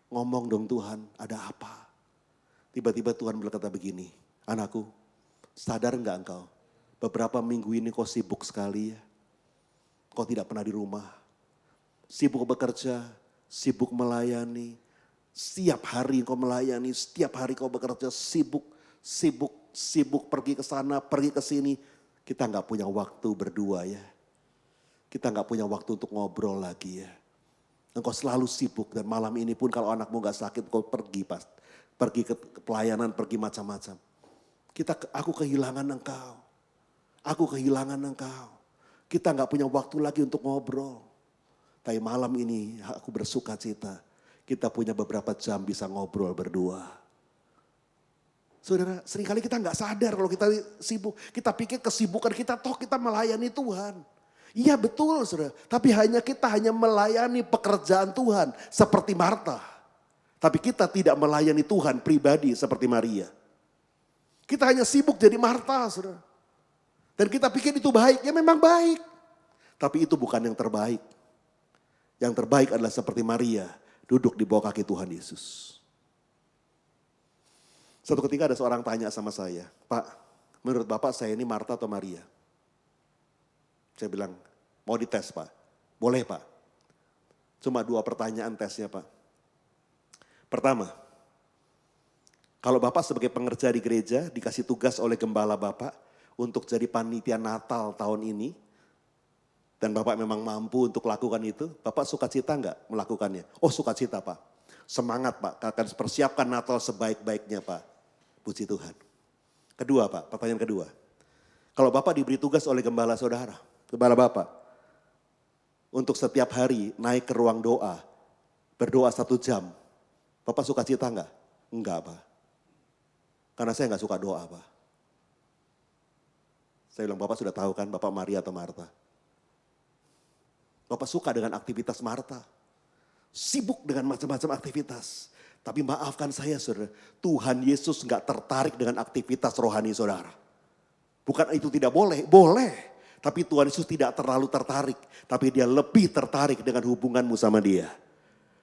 Ngomong dong Tuhan, ada apa? Tiba-tiba Tuhan berkata begini, anakku, sadar enggak engkau? Beberapa minggu ini kau sibuk sekali ya. Kau tidak pernah di rumah. Sibuk bekerja, sibuk melayani. Setiap hari kau melayani, setiap hari kau bekerja, sibuk pergi ke sana, pergi ke sini. Kita nggak punya waktu berdua ya. Kita nggak punya waktu untuk ngobrol lagi ya. Engkau selalu sibuk dan malam ini pun kalau anakmu nggak sakit, kau pergi ke pelayanan, pergi macam-macam. Aku kehilangan engkau. Aku kehilangan engkau. Kita nggak punya waktu lagi untuk ngobrol. Tapi malam ini aku bersuka cita. Kita punya beberapa jam bisa ngobrol berdua. Saudara, seringkali kita nggak sadar kalau kita sibuk. Kita pikir kesibukan kita kita melayani Tuhan. Iya betul saudara, tapi kita hanya melayani pekerjaan Tuhan seperti Marta. Tapi kita tidak melayani Tuhan pribadi seperti Maria. Kita hanya sibuk jadi Marta saudara. Dan kita pikir itu baik, ya memang baik. Tapi itu bukan yang terbaik. Yang terbaik adalah seperti Maria. Duduk di bawah kaki Tuhan Yesus. Suatu ketika ada seorang tanya sama saya, Pak, menurut Bapak saya ini Marta atau Maria? Saya bilang, mau dites Pak? Boleh Pak. Cuma 2 pertanyaan tesnya Pak. Pertama, kalau Bapak sebagai pengerja di gereja dikasih tugas oleh gembala Bapak untuk jadi panitia Natal tahun ini, dan Bapak memang mampu untuk lakukan itu, Bapak sukacita enggak melakukannya? Oh sukacita Pak, semangat Pak, akan persiapkan Natal sebaik-baiknya Pak. Puji Tuhan. Kedua Pak, pertanyaan kedua. Kalau Bapak diberi tugas oleh gembala saudara, gembala Bapak, untuk setiap hari naik ke ruang doa, berdoa 1 jam, Bapak sukacita enggak? Enggak Pak. Karena saya enggak suka doa Pak. Saya bilang Bapak sudah tahu kan Bapak Maria atau Marta? Bapak suka dengan aktivitas Marta. Sibuk dengan macam-macam aktivitas. Tapi maafkan saya saudara, Tuhan Yesus gak tertarik dengan aktivitas rohani saudara. Bukan itu tidak boleh, boleh. Tapi Tuhan Yesus tidak terlalu tertarik. Tapi dia lebih tertarik dengan hubunganmu sama dia.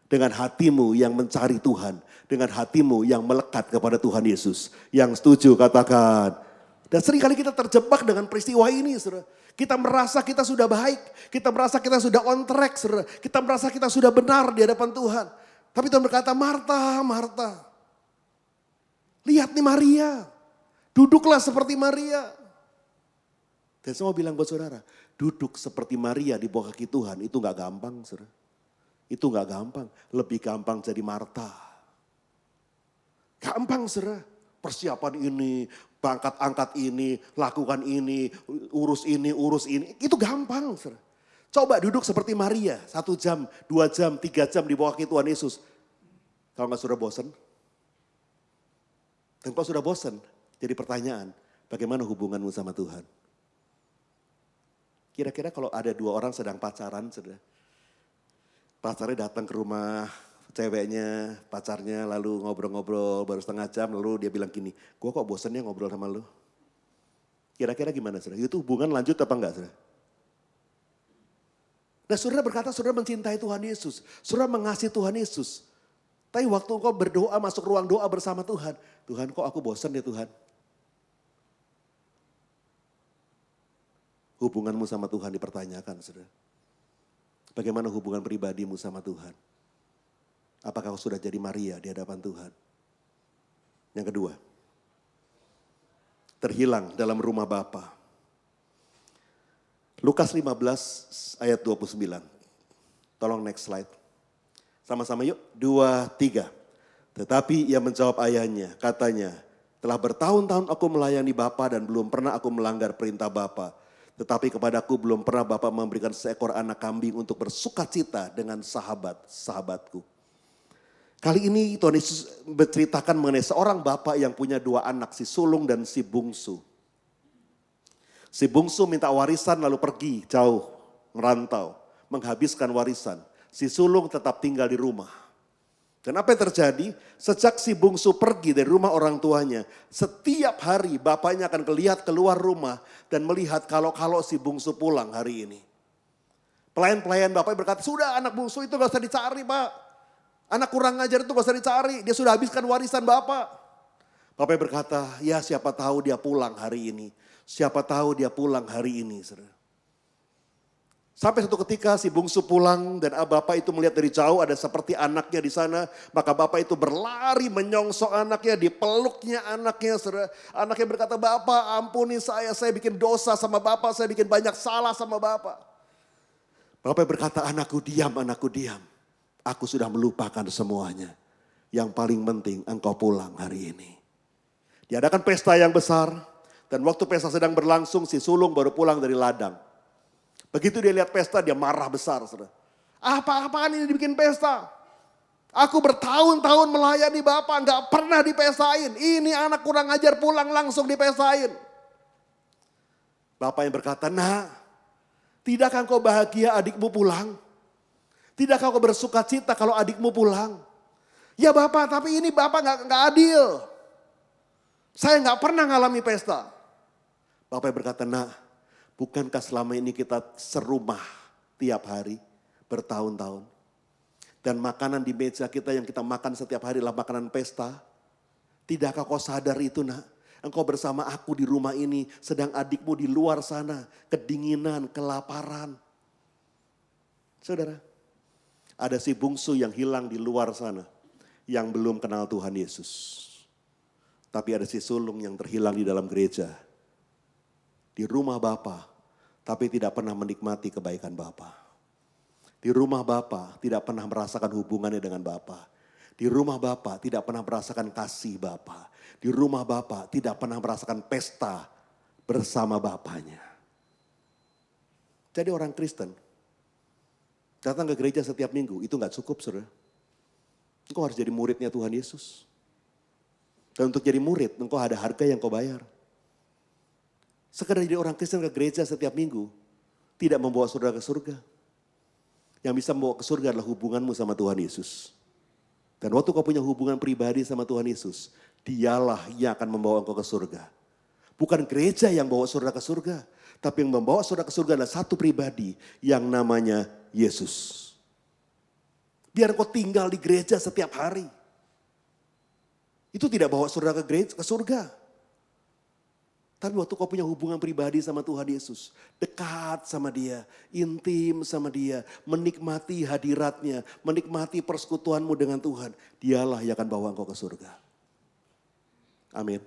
Dengan hatimu yang mencari Tuhan. Dengan hatimu yang melekat kepada Tuhan Yesus. Yang setuju katakan. Dan seringkali kita terjebak dengan peristiwa ini saudara. Kita merasa kita sudah baik. Kita merasa kita sudah on track saudara. Kita merasa kita sudah benar di hadapan Tuhan. Tapi Tuhan berkata, Marta, Marta. Lihat nih Maria. Duduklah seperti Maria. Dan saya mau bilang buat saudara. Duduk seperti Maria di bawah kaki Tuhan. Itu gak gampang saudara. Itu gak gampang. Lebih gampang jadi Marta. Gampang saudara. Persiapan ini, angkat ini, lakukan ini, urus ini. Itu gampang. Saudara. Coba duduk seperti Maria, 1 jam, 2 jam, 3 jam di bawah kaki Tuhan Yesus. Kalau nggak sudah bosan? Dan kalau sudah bosan, jadi pertanyaan, bagaimana hubunganmu sama Tuhan? Kira-kira kalau ada 2 orang sedang pacaran, saudara. Pacarnya datang ke rumah ceweknya, pacarnya lalu ngobrol-ngobrol baru setengah jam lalu dia bilang gini, gue kok bosannya ngobrol sama lu. Kira-kira gimana saudara? Itu hubungan lanjut apa enggak saudara? Nah saudara berkata saudara mencintai Tuhan Yesus. Saudara mengasihi Tuhan Yesus. Tapi waktu engkau berdoa masuk ruang doa bersama Tuhan. Tuhan kok aku bosan ya Tuhan. Hubunganmu sama Tuhan dipertanyakan saudara. Bagaimana hubungan pribadimu sama Tuhan? Apakah kau sudah jadi Maria di hadapan Tuhan? Yang kedua, terhilang dalam rumah Bapa. Lukas 15 ayat 29. Tolong next slide. Sama-sama yuk, 2, 3. Tetapi ia menjawab ayahnya, katanya, Telah bertahun-tahun aku melayani Bapa dan belum pernah aku melanggar perintah Bapa. Tetapi kepadaku belum pernah Bapa memberikan seekor anak kambing untuk bersukacita dengan sahabat-sahabatku. Kali ini Tuhan Yesus berceritakan mengenai seorang bapak yang punya 2 anak, si sulung dan si bungsu. Si bungsu minta warisan lalu pergi jauh, merantau, menghabiskan warisan. Si sulung tetap tinggal di rumah. Dan apa yang terjadi? Sejak si bungsu pergi dari rumah orang tuanya, setiap hari bapaknya akan keluar rumah dan melihat kalau si bungsu pulang hari ini. Pelayan-pelayan bapaknya berkata, sudah anak bungsu itu gak usah dicari Pak. Anak kurang ajar itu gak usah dicari, dia sudah habiskan warisan Bapak. Bapaknya berkata, ya siapa tahu dia pulang hari ini. Siapa tahu dia pulang hari ini. Sampai suatu ketika si bungsu pulang dan bapak itu melihat dari jauh ada seperti anaknya di sana. Maka bapak itu berlari menyongsong anaknya, dipeluknya anaknya. Anaknya berkata, Bapak ampuni saya bikin dosa sama Bapak, saya bikin banyak salah sama Bapak. Bapak berkata, anakku diam. Aku sudah melupakan semuanya. Yang paling penting engkau pulang hari ini. Diadakan pesta yang besar. Dan waktu pesta sedang berlangsung si sulung baru pulang dari ladang. Begitu dia lihat pesta dia marah besar. Apa-apaan ini dibikin pesta? Aku bertahun-tahun melayani Bapak gak pernah dipestain. Ini anak kurang ajar pulang langsung dipestain. Bapak yang berkata, nah tidakkah kau bahagia adikmu pulang? Tidakkah kau bersuka cita kalau adikmu pulang? Ya Bapak, tapi ini Bapak gak adil. Saya gak pernah ngalami pesta. Bapak berkata, nah bukankah selama ini kita serumah tiap hari bertahun-tahun? Dan makanan di meja kita yang kita makan setiap hari adalah makanan pesta. Tidakkah kau sadar itu nak? Engkau bersama aku di rumah ini, sedang adikmu di luar sana, kedinginan, kelaparan. Saudara, ada si bungsu yang hilang di luar sana, yang belum kenal Tuhan Yesus. Tapi ada si sulung yang terhilang di dalam gereja, di rumah Bapa, tapi tidak pernah menikmati kebaikan Bapa. Di rumah Bapa tidak pernah merasakan hubungannya dengan Bapa. Di rumah Bapa tidak pernah merasakan kasih Bapa. Di rumah Bapa tidak pernah merasakan pesta bersama Bapanya. Jadi orang Kristen datang ke gereja setiap minggu itu gak cukup saudara. Engkau harus jadi muridnya Tuhan Yesus. Dan untuk jadi murid engkau ada harga yang kau bayar. Sekedar jadi orang Kristen ke gereja setiap minggu tidak membawa saudara ke surga. Yang bisa membawa ke surga adalah hubunganmu sama Tuhan Yesus. Dan waktu kau punya hubungan pribadi sama Tuhan Yesus, dialah yang akan membawa engkau ke surga. Bukan gereja yang bawa saudara ke surga, tapi yang membawa saudara ke surga adalah satu pribadi yang namanya Yesus. Biar kau tinggal di gereja setiap hari. Itu tidak bawa saudara ke surga. Tapi waktu kau punya hubungan pribadi sama Tuhan Yesus, dekat sama Dia, intim sama Dia, menikmati hadiratnya, menikmati persekutuanmu dengan Tuhan, dialah yang akan bawa engkau ke surga. Amin.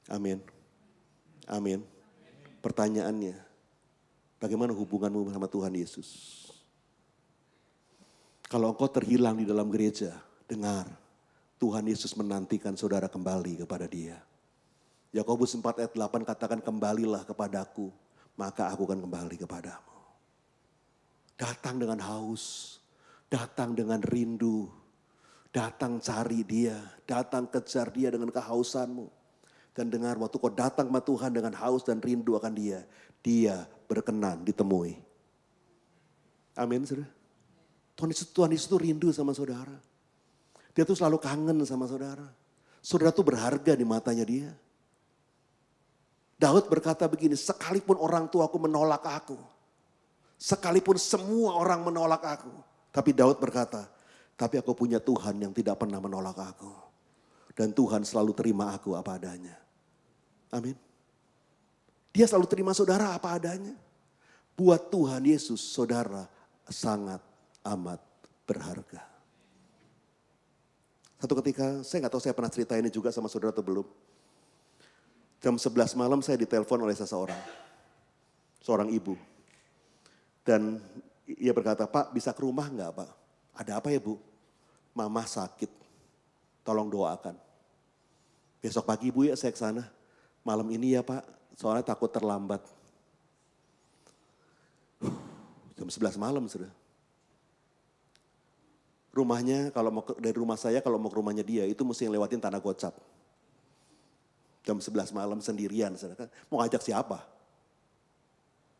Amin. Amin. Pertanyaannya, bagaimana hubunganmu sama Tuhan Yesus? Kalau engkau terhilang di dalam gereja, dengar, Tuhan Yesus menantikan saudara kembali kepada Dia. Yakobus 4 ayat 8 katakan, kembalilah kepadaku, maka aku akan kembali kepadamu. Datang dengan haus, datang dengan rindu, datang cari Dia, datang kejar Dia dengan kehausanmu. Dan dengar, waktu kau datang sama Tuhan dengan haus dan rindu akan Dia, Dia berkenan ditemui. Amin saudara. Tuhan Yesus itu rindu sama saudara. Dia tuh selalu kangen sama saudara. Saudara tuh berharga di matanya Dia. Daud berkata begini, sekalipun orang tuaku menolak aku. Sekalipun semua orang menolak aku. Tapi Daud berkata, tapi aku punya Tuhan yang tidak pernah menolak aku. Dan Tuhan selalu terima aku apa adanya. Amin. Dia selalu terima saudara apa adanya. Buat Tuhan Yesus saudara sangat amat berharga. Satu ketika, saya gak tahu saya pernah cerita ini juga sama saudara atau belum. Jam 11 malam saya ditelepon oleh seorang ibu. Dan ia berkata, Pak bisa ke rumah enggak Pak? Ada apa ya Bu? Mama sakit, tolong doakan. Besok pagi Bu ya saya ke sana. Malam ini ya Pak, soalnya takut terlambat. Jam 11 malam sudah. Rumahnya kalau mau dari rumah saya kalau mau ke rumahnya dia itu mesti lewatin tanah gocap. Jam 11 malam sendirian saudara. Mau ngajak siapa?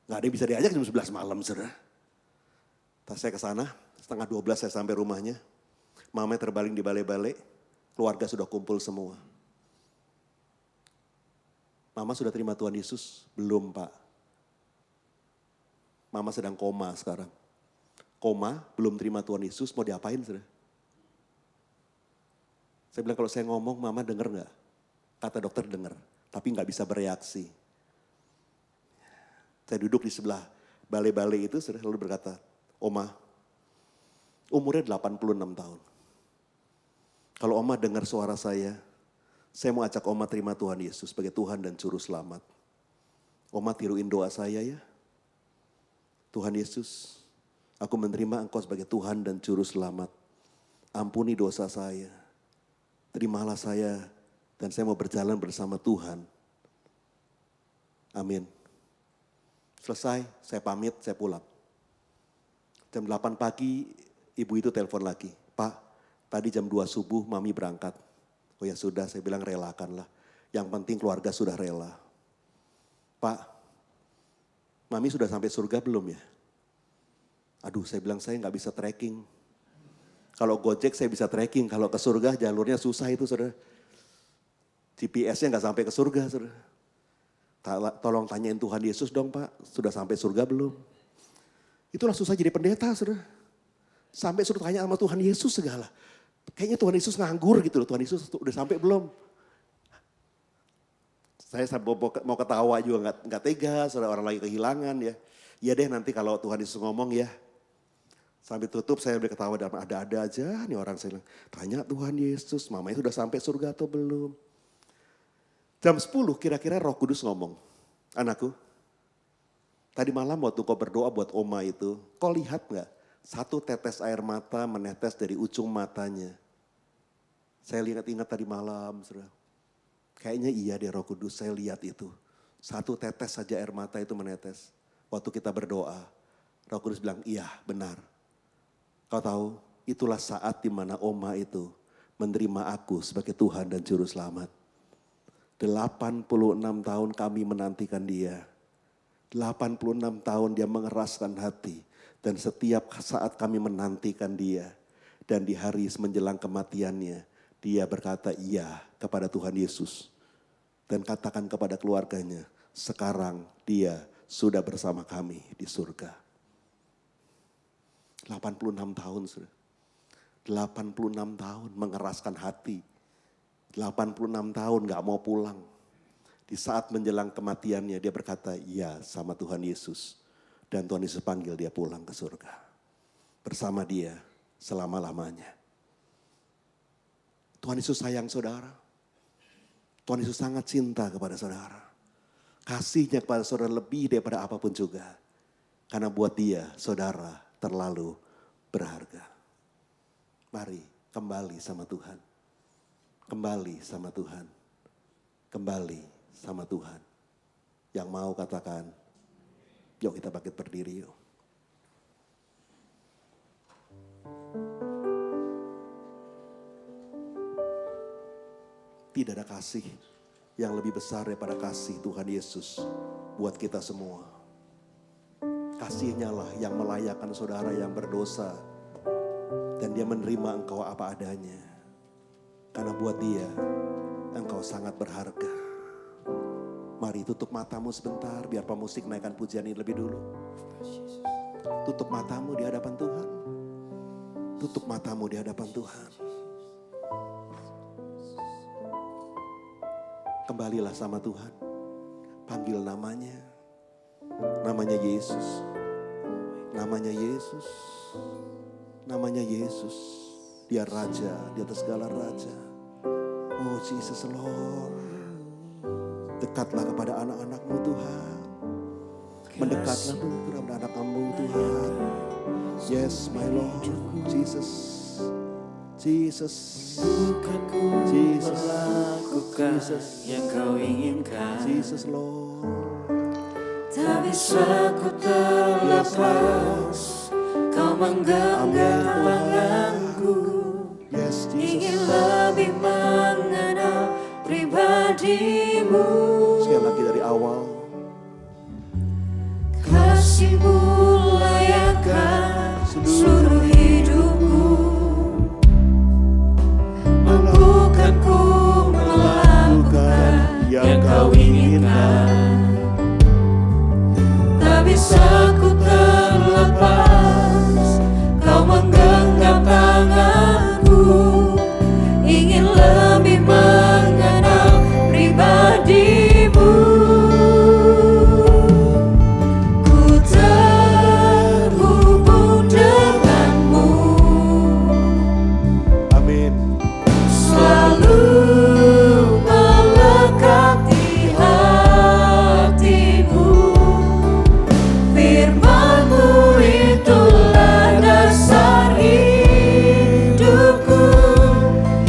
Gak ada yang bisa diajak jam 11 malam saudara. Tas saya ke sana, setengah 12 saya sampai rumahnya. Mama terbaling di balai-balai, keluarga sudah kumpul semua. Mama sudah terima Tuhan Yesus? Belum Pak. Mama sedang koma sekarang. Koma, belum terima Tuhan Yesus, mau diapain saudara? Saya bilang kalau saya ngomong, Mama denger gak? Kata dokter denger, tapi gak bisa bereaksi. Saya duduk di sebelah balai-balai itu, saudara lalu berkata, Oma, umurnya 86 tahun. Kalau Oma dengar suara saya mau ajak Oma terima Tuhan Yesus sebagai Tuhan dan Juru Selamat. Oma tiruin doa saya ya. Tuhan Yesus, aku menerima Engkau sebagai Tuhan dan Juru Selamat. Ampuni dosa saya. Terimalah saya dan saya mau berjalan bersama Tuhan. Amin. Selesai, saya pamit, saya pulang. Jam 8 pagi, ibu itu telepon lagi. Pak, tadi jam 2 subuh mami berangkat. Oh ya sudah, saya bilang relakanlah. Yang penting keluarga sudah rela. Pak, mami sudah sampai surga belum ya? Aduh, saya bilang saya nggak bisa trekking. Kalau Gojek saya bisa trekking, kalau ke surga jalurnya susah itu saudara. GPS-nya nggak sampai ke surga saudara. Tolong tanyain Tuhan Yesus dong Pak, sudah sampai surga belum? Itulah susah jadi pendeta saudara. Sampai suruh tanya sama Tuhan Yesus segala. Kayaknya Tuhan Yesus nganggur gitu loh, Tuhan Yesus udah sampai belum? Saya mau ketawa juga nggak tega, saudara orang lagi kehilangan ya. Iya deh nanti kalau Tuhan Yesus ngomong ya. Sampai tutup saya udah ketawa dan ada-ada aja nih orang saya bilang. Tanya Tuhan Yesus, mamanya sudah sampai surga atau belum? Jam 10 kira-kira Roh Kudus ngomong. Anakku, tadi malam waktu kau berdoa buat Oma itu, kau lihat gak? Satu tetes air mata menetes dari ujung matanya. Saya ingat tadi malam, saudara. Kayaknya iya deh Roh Kudus, saya lihat itu. Satu tetes saja air mata itu menetes. Waktu kita berdoa, Roh Kudus bilang, iya benar. Kau tahu, itulah saat dimana Oma itu menerima aku sebagai Tuhan dan Juru Selamat. 86 tahun kami menantikan dia. 86 tahun dia mengeraskan hati. Dan setiap saat kami menantikan dia. Dan di hari menjelang kematiannya. Dia berkata iya kepada Tuhan Yesus. Dan katakan kepada keluarganya. Sekarang dia sudah bersama kami di surga. 86 tahun sudah. 86 tahun mengeraskan hati. 86 tahun gak mau pulang. Di saat menjelang kematiannya dia berkata iya sama Tuhan Yesus. Dan Tuhan Yesus panggil dia pulang ke surga. Bersama dia selama-lamanya. Tuhan Yesus sayang saudara. Tuhan Yesus sangat cinta kepada saudara. Kasihnya kepada saudara lebih daripada apapun juga. Karena buat dia saudara terlalu berharga. Mari kembali sama Tuhan. Kembali sama Tuhan. Kembali sama Tuhan. Yang mau katakan, yuk kita bangkit berdiri yuk. Tidak ada kasih yang lebih besar daripada kasih Tuhan Yesus buat kita semua. Kasihnya lah yang melayakkan saudara yang berdosa. Dan dia menerima engkau apa adanya. Karena buat dia, engkau sangat berharga. Mari tutup matamu sebentar, biar pemusik naikkan pujian ini lebih dulu. Tutup matamu di hadapan Tuhan. Tutup matamu di hadapan Tuhan. Kembalilah sama Tuhan. Panggil namanya. Namanya Yesus. Namanya Yesus. Namanya Yesus. Dia Raja di atas segala Raja. Oh Jesus Lord. Dekatlah kepada anak-anak-Mu Tuhan. Mendekatlah kepada anak-anak-Mu Tuhan. Yes my Lord. Jesus. Jesus. Bukan ku melakukan yang kau inginkan. Jesus Lord. Tak bisa ku terlepas, kau menggenggam tanganku. Yes, Ingin Jesus. lebih mengenal pribadimu. Sekali lagi dari awal. Kasih-Mu layakkan seluruh hidupku. Mampukan ku melakukan yang kau inginkan. Tak bisa ku terlepas, kau menggenggam tanganku. Ingin lebih mengenal pribadimu. Ku terhubung denganmu. Amin. Selalu melekat di hatimu. Firman-Mu itulah dasar hidupku,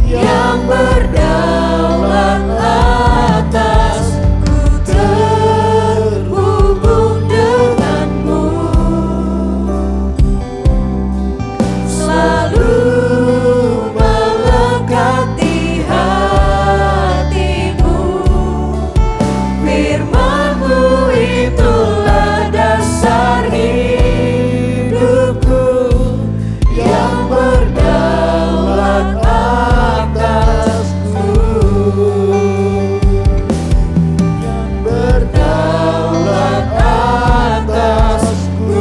yang berdaulat atas. Ku terhubung denganmu. Selalu melekat di hatimu. Firman-Mu itulah dasar hidupku, yang berdaulat atasku. Yang berdaulat atasku.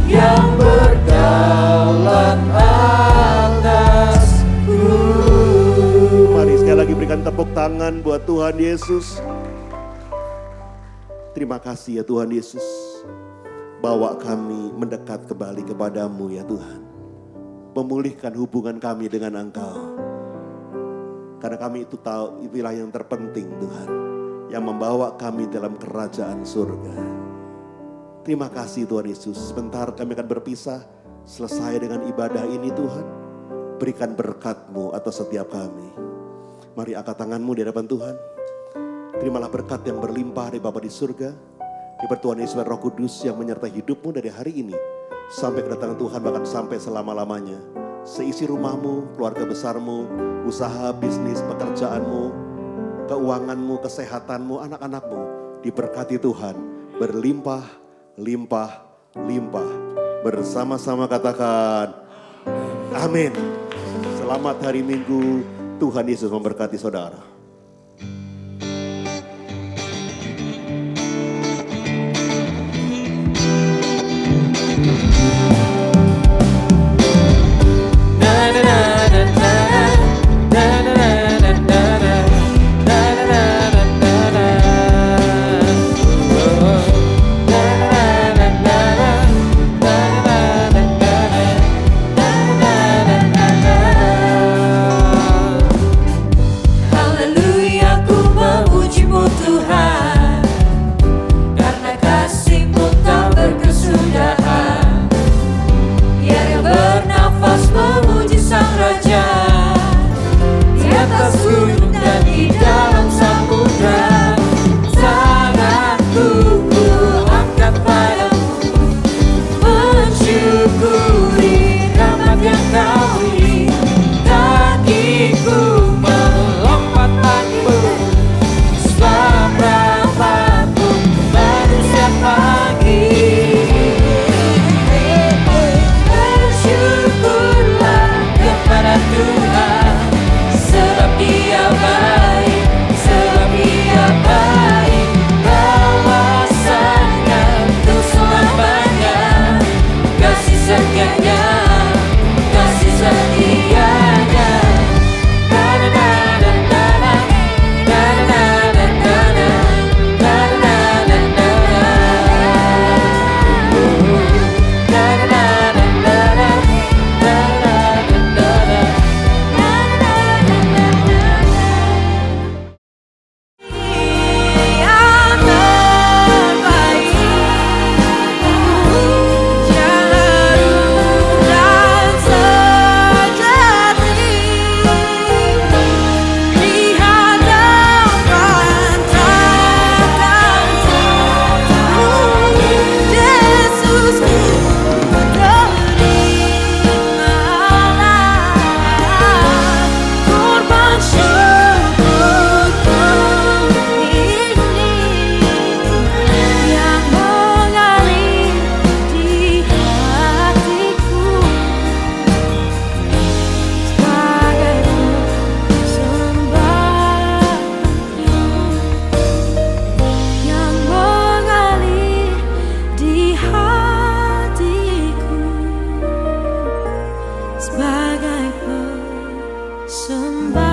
Yang berdaulat atasku. Mari sekali lagi berikan tepuk tangan buat Tuhan Yesus. Terima kasih ya Tuhan Yesus. Bawa kami mendekat kembali kepadamu ya Tuhan. Memulihkan hubungan kami dengan Engkau. Karena kami itu tahu itulah yang terpenting Tuhan. Yang membawa kami dalam kerajaan surga. Terima kasih Tuhan Yesus. Sebentar kami akan berpisah. Selesai dengan ibadah ini Tuhan. Berikan berkat-Mu atas setiap kami. Mari angkat tangan-Mu di hadapan Tuhan. Terimalah berkat yang berlimpah dari Bapa di surga. Dibertuhan Yesus dan Roh Kudus yang menyertai hidupmu dari hari ini. Sampai kedatangan Tuhan bahkan sampai selama-lamanya. Seisi rumahmu, keluarga besarmu, usaha, bisnis, pekerjaanmu, keuanganmu, kesehatanmu, anak-anakmu. Diberkati Tuhan. Berlimpah, limpah, limpah. Bersama-sama katakan amin. Selamat hari Minggu. Tuhan Yesus memberkati saudara. Haleluya. sebagai persembahyan.